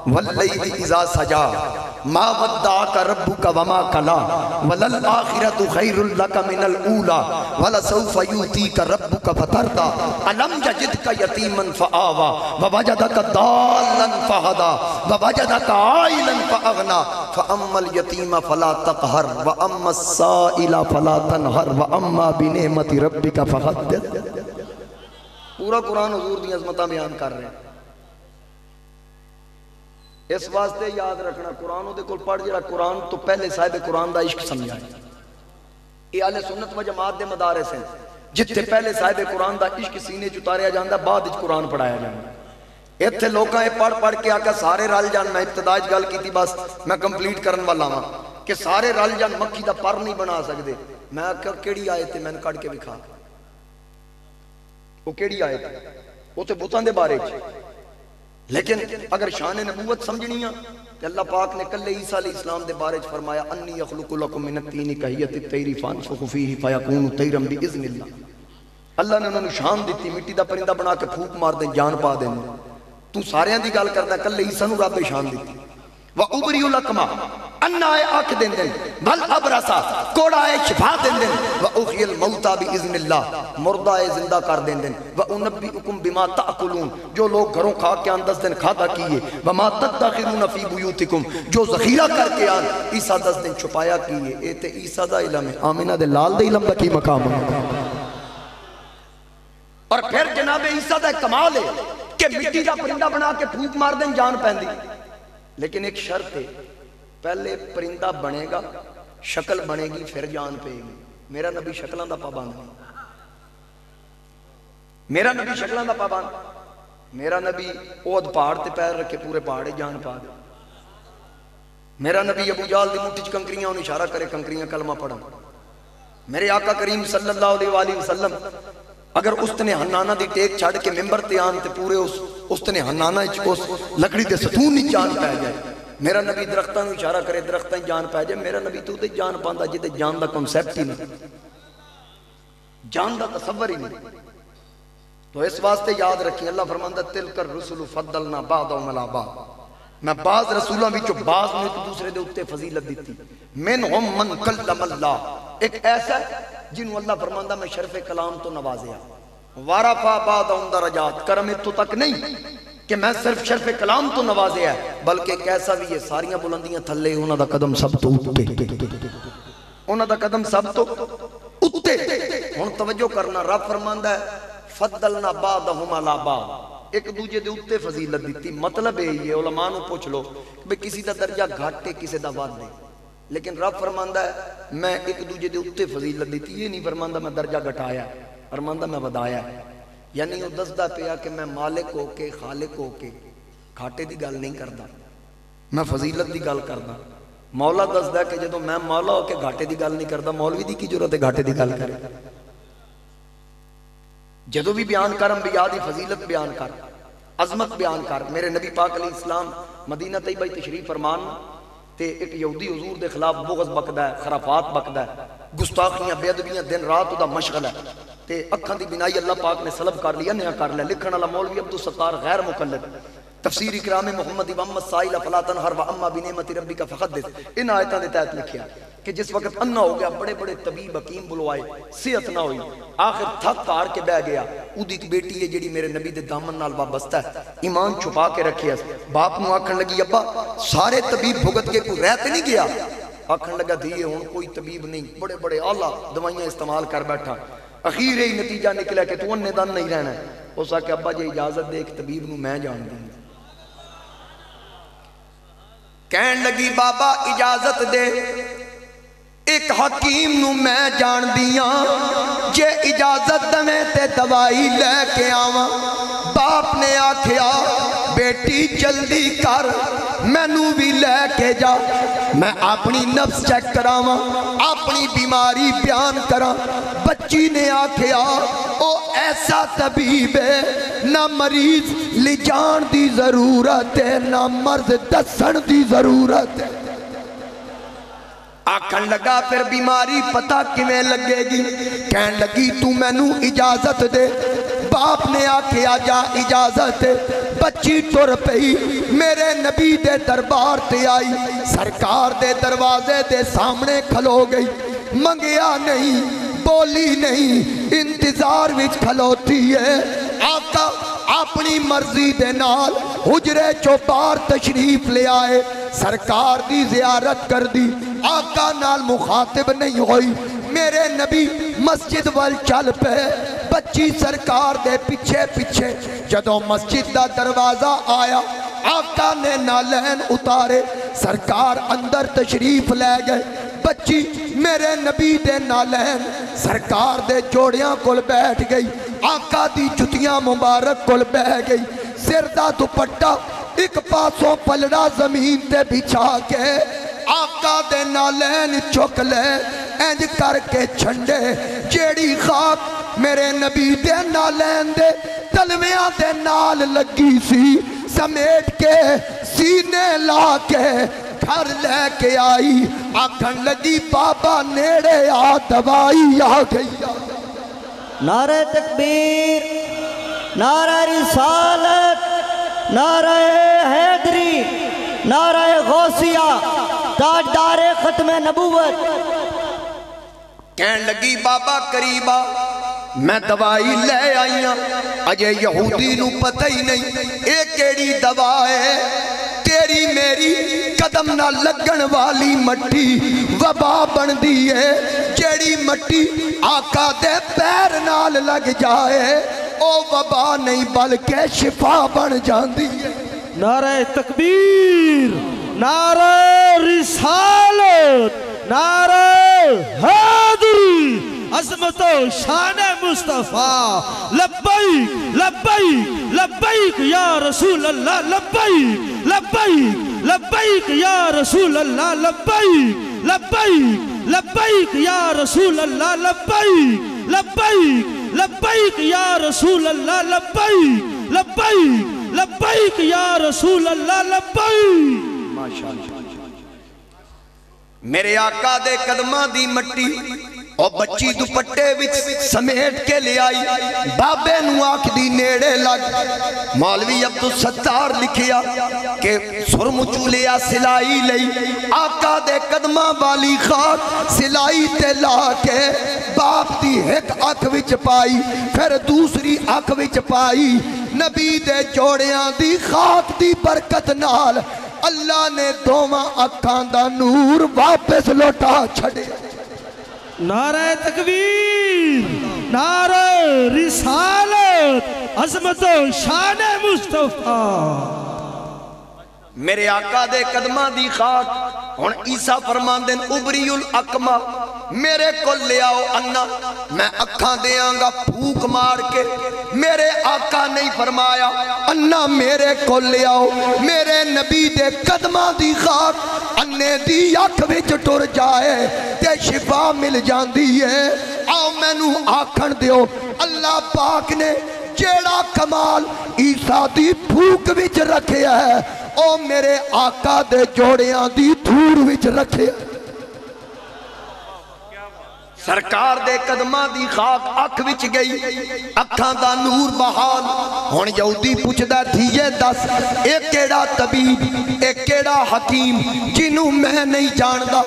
واللیل اذا سجا ما ودعک ربک وما قلی وللآخرۃ خیر لک من الاولی ولسوف یؤتیک ربک فترضی الم یجدک یتیما فآوی ووجدک ضالا فہدی ووجدک عائلا فاغنی فاما الیتیم فلا تقہر واما السائل فلا تنہر واما بنعمت ربک فحدث۔ پورا قرآن حضور دی عظمتاں بیان کر رہے ہیں۔ اس واسطے یاد رکھنا قرآن دے کول پڑھ جڑا قرآن تو پہلے صاحب قرآن دا عشق سمجھا ہے۔ یہ اہل سنت و جماعت دے مدارس ہیں جتھے پہلے صاحب قرآن دا عشق سینے چتاریا جاندا بعد وچ قرآن پڑھایا جاندا۔ ایتھے لوکاں اے پڑھ پڑھ کے آکا سارے رل جان، میں ابتدا وچ گل کیتی بس میں کمپلیٹ کرن والا ہاں کہ سارے رل جان مکھی دا پر نہیں بنا سکدے۔ میں آکھیا کیڑی آیت ہے میں کڈ کے وکھا، وہ کیڑی آیت ہے؟ وہ تے بتاں دے بارے چ، لیکن اگر شان نبوت سمجھنی ہے تو اللہ پاک نے کل عیسیٰ علیہ السلام دے بارے فرمایا انی اخلق لکم من الطین کہیت الطیر فانفخ فیہ فیکون طیرا باذن اللہ۔ اللہ نے انہوں نے شان دیتی، مٹی دا پرندہ بنا کے پھوک مار دیں، جان پا دیں۔ تو سارے دی گل کرتا ہے، کل عیسیٰ نو رب شان دیتی۔ وَأُبْرِئُ الْأَكْمَحَ انا آنکھ دین دن بل ابرسا کوڑا شفا دین دن وَأُحْيِي الْمَوْتَى بِإِذْنِ اللَّهِ مردہ زندہ کر دین دن وَأُنَبِّئُكُمْ بِمَا تَأْكُلُونَ جو لوگ گھروں کھا کے آن 10 دن کھادا کیے وَمَا تَدَّخِرُونَ فِي بُيُوتِكُمْ جو ذخیرہ کر کے آن عیسیٰ 10 دن چھپایا کیے۔ اے تے عیسیٰ دا علم ہے، آمینہ دے لال دے علم دا کی مقام ہے۔ اور پھر جناب عیسیٰ دا کمال ہے کہ مٹی دا پرندہ بنا کے پھوک مار دیں جان پہندی، لیکن ایک شرط ہے پہلے پرندہ بنے گا، شکل بنے گی، پھر جان پے گی۔ میرا نبی شکلوں دا پابند نہیں، میرا نبی شکلوں دا پابند، میرا نبی اود پہاڑ تے پیر رکھے پورے پہاڑے جان پا دے۔ میرا نبی ابو جہل دی مٹھی چ کنکریاں انہوں اشارہ کرے کنکریاں کلمہ پڑھن۔ میرے آقا کریم صلی اللہ علیہ وآلہ وسلم اگر استنے حنانہ دی ٹیک چھاڑ کے ممبر تے آن تے پورے استنے حنانہ اس لکڑی دے ستون نہیں جان پہ جائے۔ میرا نبی درختاں اشارہ کرے درختاں جان پہ جائے۔ میرا نبی تو تے جان پاندا جتے جان دا کنسیپٹ ہی نہیں، جان دا تصور ہی نہیں۔ تو اس واسطے یاد رکھیں اللہ فرماندا تلک الرسل فضلنا بعضهم علی بعض، میں بعض رسولاں وچوں بعض نے ایک دوسرے دے اوتے فضیلت دتی۔ منہم من کلم اللہ، ایک ایسا جنہوں اللہ فرماندا میں شرف کلام تو نوازیا۔ ورفع بعضهم درجات، کرم تو تک نہیں کہ میں صرف شرف کلام تو نوازیا ہے، بلکہ ایک ایسا بھی ہے ساریاں بلندیاں تھلے انہاں دا قدم سب تو اتے، انہاں دا قدم سب تو اتے۔ ہن توجہ کرنا، رب فرماندا ہے فضلنا بعضهم علی بعض، ایک دوجے دے اتے فضیلت دیتی۔ مطلب ہے علماء نو پوچھ لو کہ کسی دا درجہ گھٹ ہے کسی دا ود ہے، لیکن رب فرماندا ہے میں ایک دوجے دے اتے فضیلت دیتی۔ یہ نہیں فرماندا میں درجہ گھٹایا، فرماندا میں ودایا۔ یعنی وہ دسدا پیا کہ میں مالک ہو کے خالق ہو کے گھاٹے دی گل نہیں کردا، میں فضیلت دی گل کردا۔ مولا دسدا کہ جدوں میں مولا ہو کے گھاٹے دی گل نہیں کردا، مولوی دی کی ضرورت ہے گھاٹے دی گل کرے؟ جدوں بھی بیان کر انبیاء دی فضیلت بیان کر، عظمت بیان کر۔ میرے نبی پاک علیہ السلام مدینہ طیبہ تشریف فرمان تے ایک یہودی حضور دے خلاف بغض بکدا ہے، خرافات بکدا ہے، گستاخیاں بے ادبیاں دن رات دا مشغل ہے تے اکھاں دی بینائی اللہ پاک نے سلب کر لیا، نیا کر لیا۔ لکھن والا مولوی عبدالستار غیر مقلد، تفسیر اکرام محمد واما السائل فلا تنہر واما بنعمت ربک فحدث، ان آیتاں دے تحت لکھیا کہ جس وقت انا ہو گیا بڑے بڑے طبیب حکیم بلوائے، صحت نہ ہوئی، آخر تھک ہار کے بہ گیا۔ اودی ایک بیٹی ہے جڑی میرے نبی دے دامن نال وابستہ ہے، ایمان چھپا کے رکھیا، باپ نو آکھن لگی ابا سارے طبیب بھگت کے کوئی رہ تے نہیں گیا؟ آکھن لگا دھیے ہن کوئی طبیب نہیں، بڑے بڑے اعلیٰ دوائیاں استعمال کر بیٹھا۔ اخیر ہی نتیجہ نکلا کہ تو اننے دن نہیں رہنا ہے۔ اس آکے ابا جی اجازت دے ایک طبیب نو میں جان دوں۔ کہن لگی بابا اجازت دے ایک حکیم نو میں جان دیاں، جے اجازت دے تے دوائی لے کے آواں۔ باپ نے آکھیا بیٹی جلدی کر مینوں بھی لے کے جا، میں اپنی نفس چیک کراواں، اپنی بیماری بیان کراں۔ بچی نے آکھیا او ایسا طبیب ہے نہ مریض لے جان دی ضرورت ہے نہ مرض دسن دی ضرورت ہے۔ آکھن لگا پھر بیماری پتہ کیویں لگے گی؟ کہن لگی تو مینوں اجازت دے۔ باپ نے آکھیا جا اجازت دے۔ بچی ٹر پئی میرے نبی دے دربار تے آئی، سرکار دے دروازے دے سامنے کھلو گئی، منگیا نہیں، بولی نہیں، انتظار وچ کھلوتی ہے۔ آقا اپنی مرضی دے نال حجرے چو باہر تشریف لے آئے، سرکار دی زیارت کر دی، آقا نال مخاطب نہیں ہوئی۔ میرے نبی مسجد وال چل پہ، بچی سرکار دے پیچھے پیچھے۔ جدوں مسجد دا دروازہ آیا، آقا نے نالین اتارے، سرکار اندر تشریف لے گئے۔ بچی میرے نبی دے نالین سرکار دے جوڑیاں کول بیٹھ گئی، آقا دی جتیاں مبارک کول بہ گئی۔ سر دا دوپٹہ ایک پاسوں پلڑا زمین تے بچھا کے آقا دے نالین چک لے، انج کر کے چھنڈے جیڑی خاک میرے نبی دے نالین دے تلویاں دے نال لگی سی، سمیٹ کے سینے لا کے گھر لے کے آئی۔ آکھن لگی بابا نیڑے آ دوائی آ گئی۔ نعرہ تکبیر، نعرہ رسالت، نعرہ حیدری، نعرہ غوثیہ، تاجدار ختم نبوت۔ کہن لگی بابا قریبا میں دوائی لے آئیاں، اجے یہودی نو پتہ ہی نہیں اے کیڑی دوا ہے۔ تیری میری قدم نہ لگن والی مٹی وبا بن دی ہے، جیڑی مٹی آقا دے پیر نال لگ جائے او وبا نہیں بلکہ شفا بن جاندی ہے۔ نعرہ تکبیر، نعرہ رسالت، نعرہ حیدری، عظمت و شان مصطفیٰ، لبیک لبیک لبیک یا رسول اللہ، لبیک لبیک لبیک یا رسول اللہ، لبیک لبیک لبیک یا رسول اللہ، لبیک لبیک لبیک یا رسول اللہ، لبیک لبیک لبیک یا رسول اللہ، لبیک۔ میرے آقا دے قدماں دی مٹی اور بچی دوپٹے وچ سمیٹ کے لے آئی، بابے نو آکھ دی نیڑے لگ۔ مولوی عبدالستار لکھیا کہ سرم چولیا سلائی لئی، آقا دے قدماں والی خاک سلائی تے لا کے باپ دی ایک اکھ وچ پائی، پھر دوسری اکھ وچ پائی۔ نبی دے جوڑیاں دی خاک دی برکت نال اللہ نے دوواں اکھاں دا نور واپس لوٹا چھڑے۔ نعرہ تکبیر، نعرہ رسالت، عظمت و شان مصطفیٰ۔ میرے آقا دے قدماں دی خاک ہن عیسیٰ فرماندن ابری الاکمہ، میرے کو لے آؤ انا، میں اکھاں دیاں گا پھوک مار کے۔ میرے آقا نہیں فرمایا انا میرے کو لے آؤ، میرے نبی دے قدماں دی خاک انے دی اکھ وچ ٹر جائے تے شفا مل جاندی ہے۔ آؤ مینوں آکھن دیو اللہ پاک نے جیڑا کمال عیسیٰ دی پھوک وچ رکھے ہے او میرے آقا دے جوڑیاں دی دھور وچ رکھے۔ سرکار دے قدماں دی خاک اکھ وچ گئی، اکھاں دا نور بحال۔ ہن یہودی پوچھدا تھیے دس اے کیڑا طبیب، اے کیڑا حکیم جنوں میں نہیں جاندا،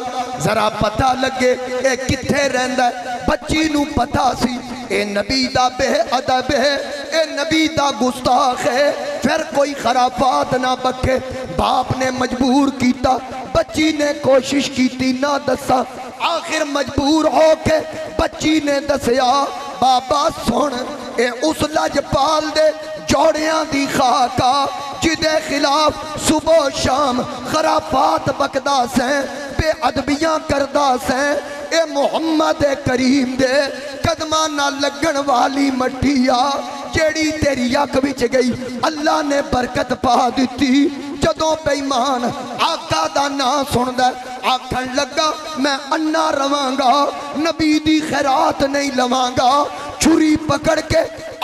ذرا پتہ لگے اے کتھے رہندا ہے۔ بچی نو پتہ سی اے نبی دا بے ادب ہے، اے نبی دا گستاخ ہے، پھر کوئی خرافات نہ بکے۔ باپ نے مجبور کیتا، بچی نے کوشش کیتی نہ دسا، آخر مجبور ہو کے بچی نے دسیا بابا سن اے اس لجپال دے جوڑیاں دی خاکا جدے خلاف صبح و شام خرافات بکدا سیں، بے ادبیاں کردہ سیں، اے محمد کریم دے قدمہ نہ لگن والی مٹیا جیڑی تیری اکھ وچ گئی اللہ نے برکت پا دیتی۔ جدوں بے ایمان آقا دا نا سندا آکھن لگا میں انا رواں گا، نبی دی خیرات نہیں لواں گا، چھری پکڑ کے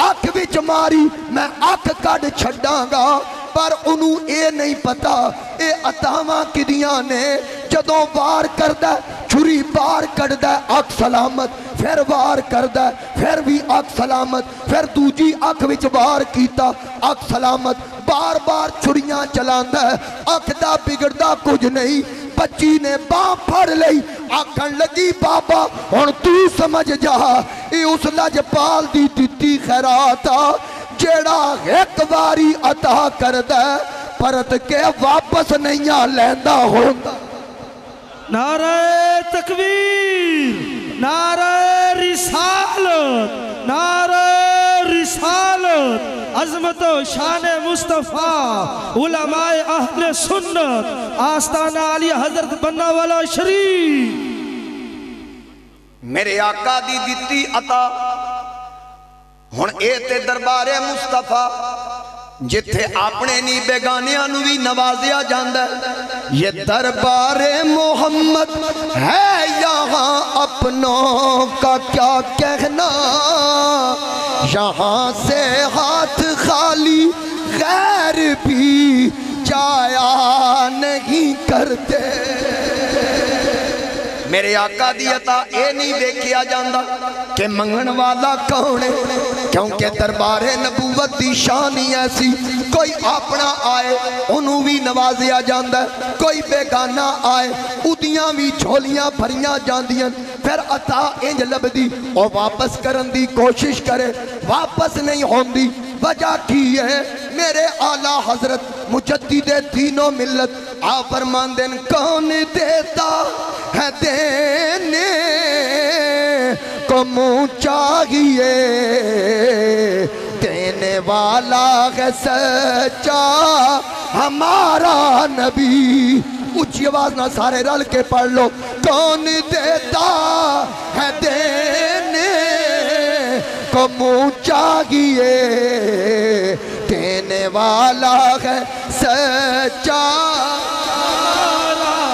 اکھ وچ ماری میں اکھ کڈ چھڈاں گا۔ پر انہوں اے نہیں پتا اے عطاواں کدیاں نے، جدوں وار کردہ چھری بار کردہ اک سلامت پھر وار کردہ پھر بھی اک سلامت پھر دوجی اک وچ وار کیتا اک سلامت بار بار چھریاں چلاندہ ہے اک دا بگڑدا کچھ نہیں بچی نے باں پھڑ لئی آکھن لگی بابا ہن تو سمجھ جا اے اس لجپال دی دتی خیرات جیڑا ایک واری عطا کردہ پرت کے واپس نہیں لیندا ہوندا نعرہ تکبیر نعرہ رسالت نعرہ رسالت عظمت و شان مصطفیٰ علماء اہل سنت آستانہ علی حضرت بننا والا شریف میرے آقا دی دیتی عطا ہن اے تے دربار مصطفیٰ جتھے اپنے نی بیگانیاں نو بھی نوازیا جاندہ ہے یہ دربار محمد ہے یہاں اپنوں کا کیا کہنا یہاں سے ہاتھ خالی غیر بھی جایا نہیں کرتے میرے آقا دی عطا اے نہیں دیکھیا جاندہ کہ منگن والا کون ہے کیونکہ دربار نبوت دی شان ہی ایسی کوئی اپنا آئے انہوں بھی نوازیا جاندہ ہے کوئی بیگانہ آئے ادیاں بھی جھولیاں بھریاں جاندیاں پھر عطا انج لبدی اور واپس کرن دی کوشش کرے واپس نہیں ہوندی وجہ کی ہے میرے اعلیٰ حضرت مجدد دین و ملت آپ فرماندن کون دیتا ہے دینے کو منہ چاہیے دینے والا ہے سچا ہمارا نبی اونچی آواز نہ سارے رل کے پڑھ لو کون دیتا ہے دینے کو منہ چاہیے دینے والا ہے سچا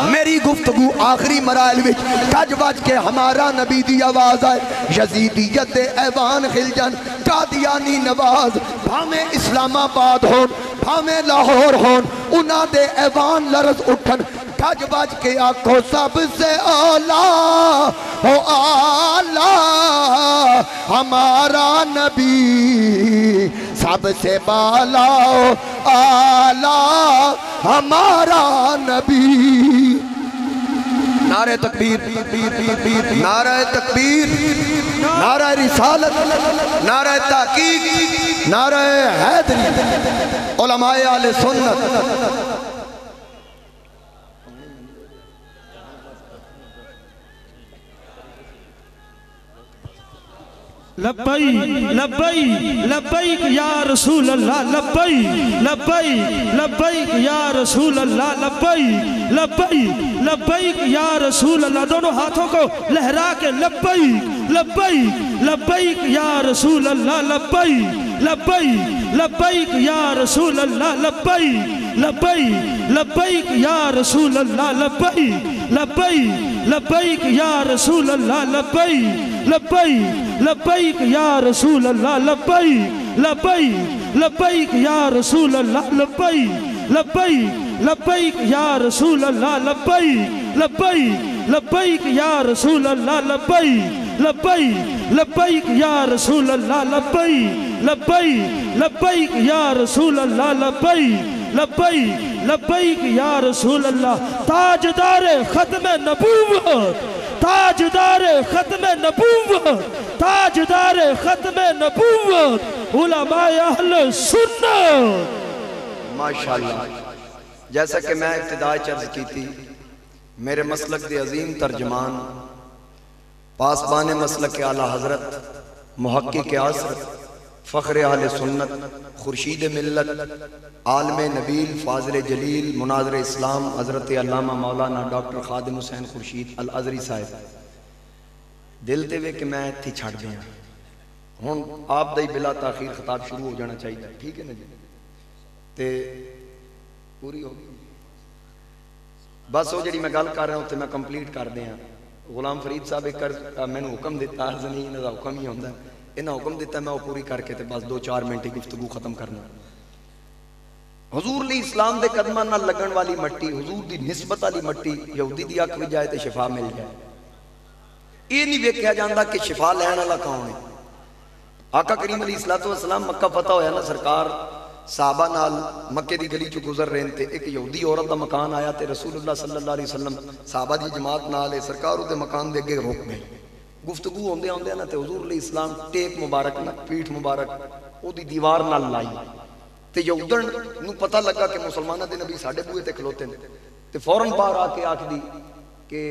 میری گفتگو آخری مراحل وچ کج بج کے ہمارا نبی دی آواز آئے یزیدیت ایوان خلجن قادیانی نواز بھامیں اسلام آباد ہون بھامیں لاہور ہون انہاں دے ایوان لرز اٹھن کج بج کے آنکھوں سب سے اعلیٰ ہو اعلیٰ ہمارا نبی سب سے بالا ہو اعلیٰ ہمارا نبی نعرہ تکبیر نعرہ تکبیر نعرہ رسالت نعرہ تحقیق نعرہ حیدری علماء اہل سنت لبئی لبئی لبیک یا رسول اللہ لبئی لبئی لبیک یا رسول اللہ لبئی لبئی لبیک یا رسول اللہ دونوں ہاتھوں کو لہرا کے لبئی لبئی لبیک یا رسول اللہ لبئی لبئی لبیک یا رسول اللہ لبئی لبئی لبیک یا رسول اللہ لبئی لبئی لبیک یا رسول اللہ لبئی لبئی لبیک یا رسول اللہ لبئی لبئی لبیک یا رسول اللہ لبئی لبئی لبیک یا رسول اللہ لبئی لبئی لبیک یا رسول اللہ لبئی لبئی لبیک یا رسول اللہ لبئی لبئی لبیک یا رسول اللہ لبئی لبئی لبیک یا رسول اللہ تاجدار ختم نبوت تاجدار ختم نبوت تاجدار ختم نبوت علماء اہل سنت ماشاءاللہ جیسا کہ میں ابتداء چرز کی تھی میرے مسلک دے عظیم ترجمان پاسبان مسلک اعلیٰ حضرت محقق عصر فخر اہل سنت خورشید ملت عالم نبیل فاضل جلیل مناظر اسلام حضرت علامہ مولانا ڈاکٹر خادم حسین خورشید الازری صاحب دل تے وے کہ میں تھی چھڑ دیا ہوں آپ دائی بلا تاخیر خطاب شروع ہو جانا چاہیے ٹھیک ہے نا جی تے پوری ہو بس وہ جڑی میں گل کر رہا ہوں تے میں کمپلیٹ کر دیا غلام فرید صاحب ایک میں نے حکم دیتا عرض نہیں انہوں دا حکم ہی ہوندہ ہے انہوں حکم دیتا ہے میں وہ پوری کر کے تے بس 2-4 منٹ گفتگو ختم کرنا حضور لی اسلام دے قدمہ نہ لگن والی مٹی حضور دی نسبت والی مٹی یہودی دی اکھ بھی جائے تے شفا مل جائے یہ نہیں ویکھیا جاندہ کہ شفا لین والا کون ہے. آقا کریم علیہ السلام مکہ فتح ہویا نا، سرکار صحابہ نال مکے دی گلی چو گزر رہے تھے. ایک یہودی عورت دا مکان آیا تے رسول اللہ صلی اللہ علیہ وسلم صحابہ دی جماعت نال ہے، سرکار دے مکان دے اگے روک گئے. گفتگو ہوندے ہوندے نا تے حضور علیہ السلام ٹیک مبارک نا پیٹھ مبارک او دی دیوار نال لائی تے یہودن نو پتہ لگا کہ مسلمانہ دے نبی ساڈے بوئے تے کھلوتے ہیں تے فوراً باہر آ کے آکھ دی کہ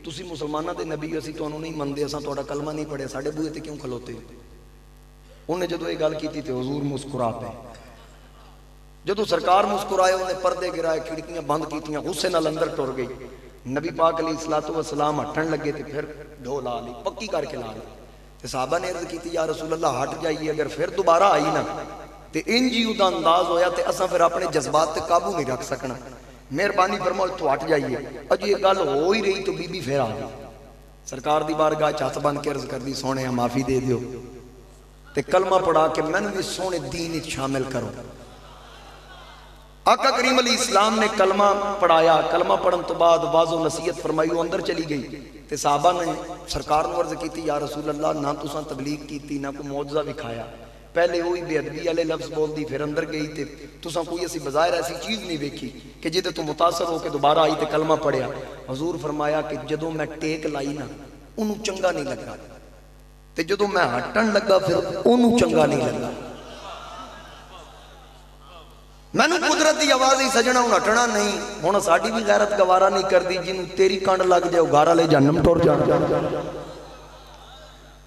تسی مسلمانہ دے نبی اسی تو انہوں نہیں مندے، اساں تہاڈا کلمہ نہیں پڑھے، ساڈے بوئے تے کیوں کھلوتے؟ انہیں جدو یہ گل کی تھی تے حضور مسکرا پے. جدو سرکار مسکرائے انہیں پردے گرائے، کھڑکیاں بند کیتیاں، غصے نال اندر ٹر گئی. نبی پاک علیہ السلام ہٹن لگے تے پھر ڈھو لا لی، پکی کر کے لا لی. تے صحابہ نے عرض کیتی یا رسول اللہ ہٹ جائیے، اگر پھر دوبارہ آئی نا تے انجی دا انداز ہویا تے اساں پھر اپنے جذبات تے قابو نہیں رکھ سکنا، مہربانی فرماؤ تو ہٹ جائیے. اج یہ گل ہو ہی رہی تو بی بی پھر آ گئی. سرکار دی بارگاہ ہاتھ بن کے عرض کر دی سونے معافی دے دیو تے کلمہ پڑھا کے میں بھی سونے دین شامل کرو. آقا کریم علیہ السلام نے کلمہ پڑھایا. کلمہ پڑھن تو بعد واضح و نصیحت فرمائی، وہ اندر چلی گئی تے صحابہ نے سرکار نے عرض کیتی یا رسول اللہ نہ تساں تبلیغ کیتی نہ کوئی معجزہ دکھایا، پہلے وہی بے ادبی والے لفظ بول دی، پھر اندر گئی تے تساں کوئی ایسی بظاہر ایسی چیز نہیں دیکھی کہ جدے تو متاثر ہو کے دوبارہ آئی تے کلمہ پڑھیا. حضور فرمایا کہ جدوں میں ٹیک لائی نا انہوں چنگا نہیں لگا تے جدوں میں ہٹن لگا پھر انہوں چنگا نہیں لگا. میں نے قدرت دی آواز ہی سجنا ہوں ہٹنا نہیں. ہوں ساڈی بھی غیرت گوارا نہیں کر دی، جنوں تیری کنڈ لگ جائے گارا لے جہنم ٹر جانا.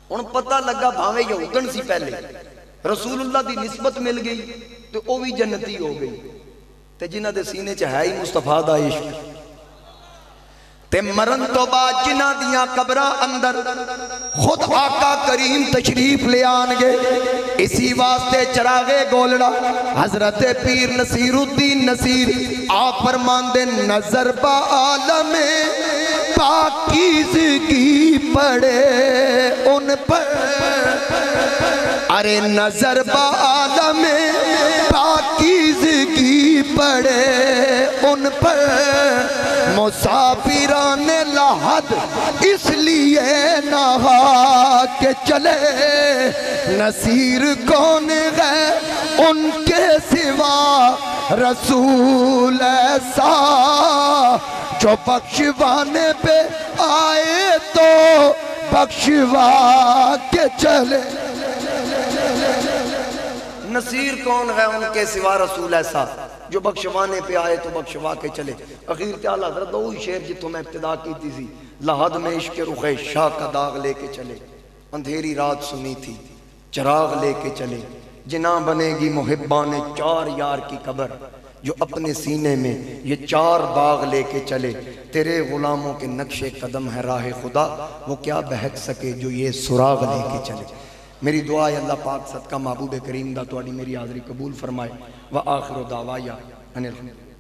ہوں پتہ لگا بھاویں یہودن سی پہلے رسول اللہ دی نسبت مل گئی تو وہ بھی جنتی ہو گئی تے جنہ دے سینے چ ہے ہی مصطفیٰ دا عشق. تے مرن تو بعد جنہ دیاں قبراں اندر خود آقا کریم تشریف لے آن گے. اسی واسطے چراغے گولڑا حضرت پیر نصیر الدین نصیر آپ فرماندے نظر با عالم پاکیزگی پڑے ان پر، ارے نظر با عالم پاکیزگی پڑے ان پر. مسافران لحد اس لیے نہا کے چلے، نصیر کون ہے ان کے سوا رسول ایسا جو بخشوانے پہ آئے تو بخشوا کے چلے. نصیر کون ہے ان کے سوا رسول ایسا جو بخشوانے پہ آئے تو بخشوا کے چلے. اخیر تعالیٰ حضرت وہی شعر جتوں میں ابتدا کی تھی، لحد میں عشق رخ شاہ کا داغ لے کے چلے، اندھیری رات سنی تھی چراغ لے کے چلے. جناں بنے گی محبان چار یار کی قبر جو اپنے سینے میں یہ چار باغ لے کے چلے. تیرے غلاموں کے نقش قدم ہے راہ خدا، وہ کیا بہک سکے جو یہ سراغ لے کے چلے. میری دعا ہے اللہ پاک صدقہ محبوب کریم دا تو میری حاضری قبول فرمائے. وآخر دعوایا ان الحمد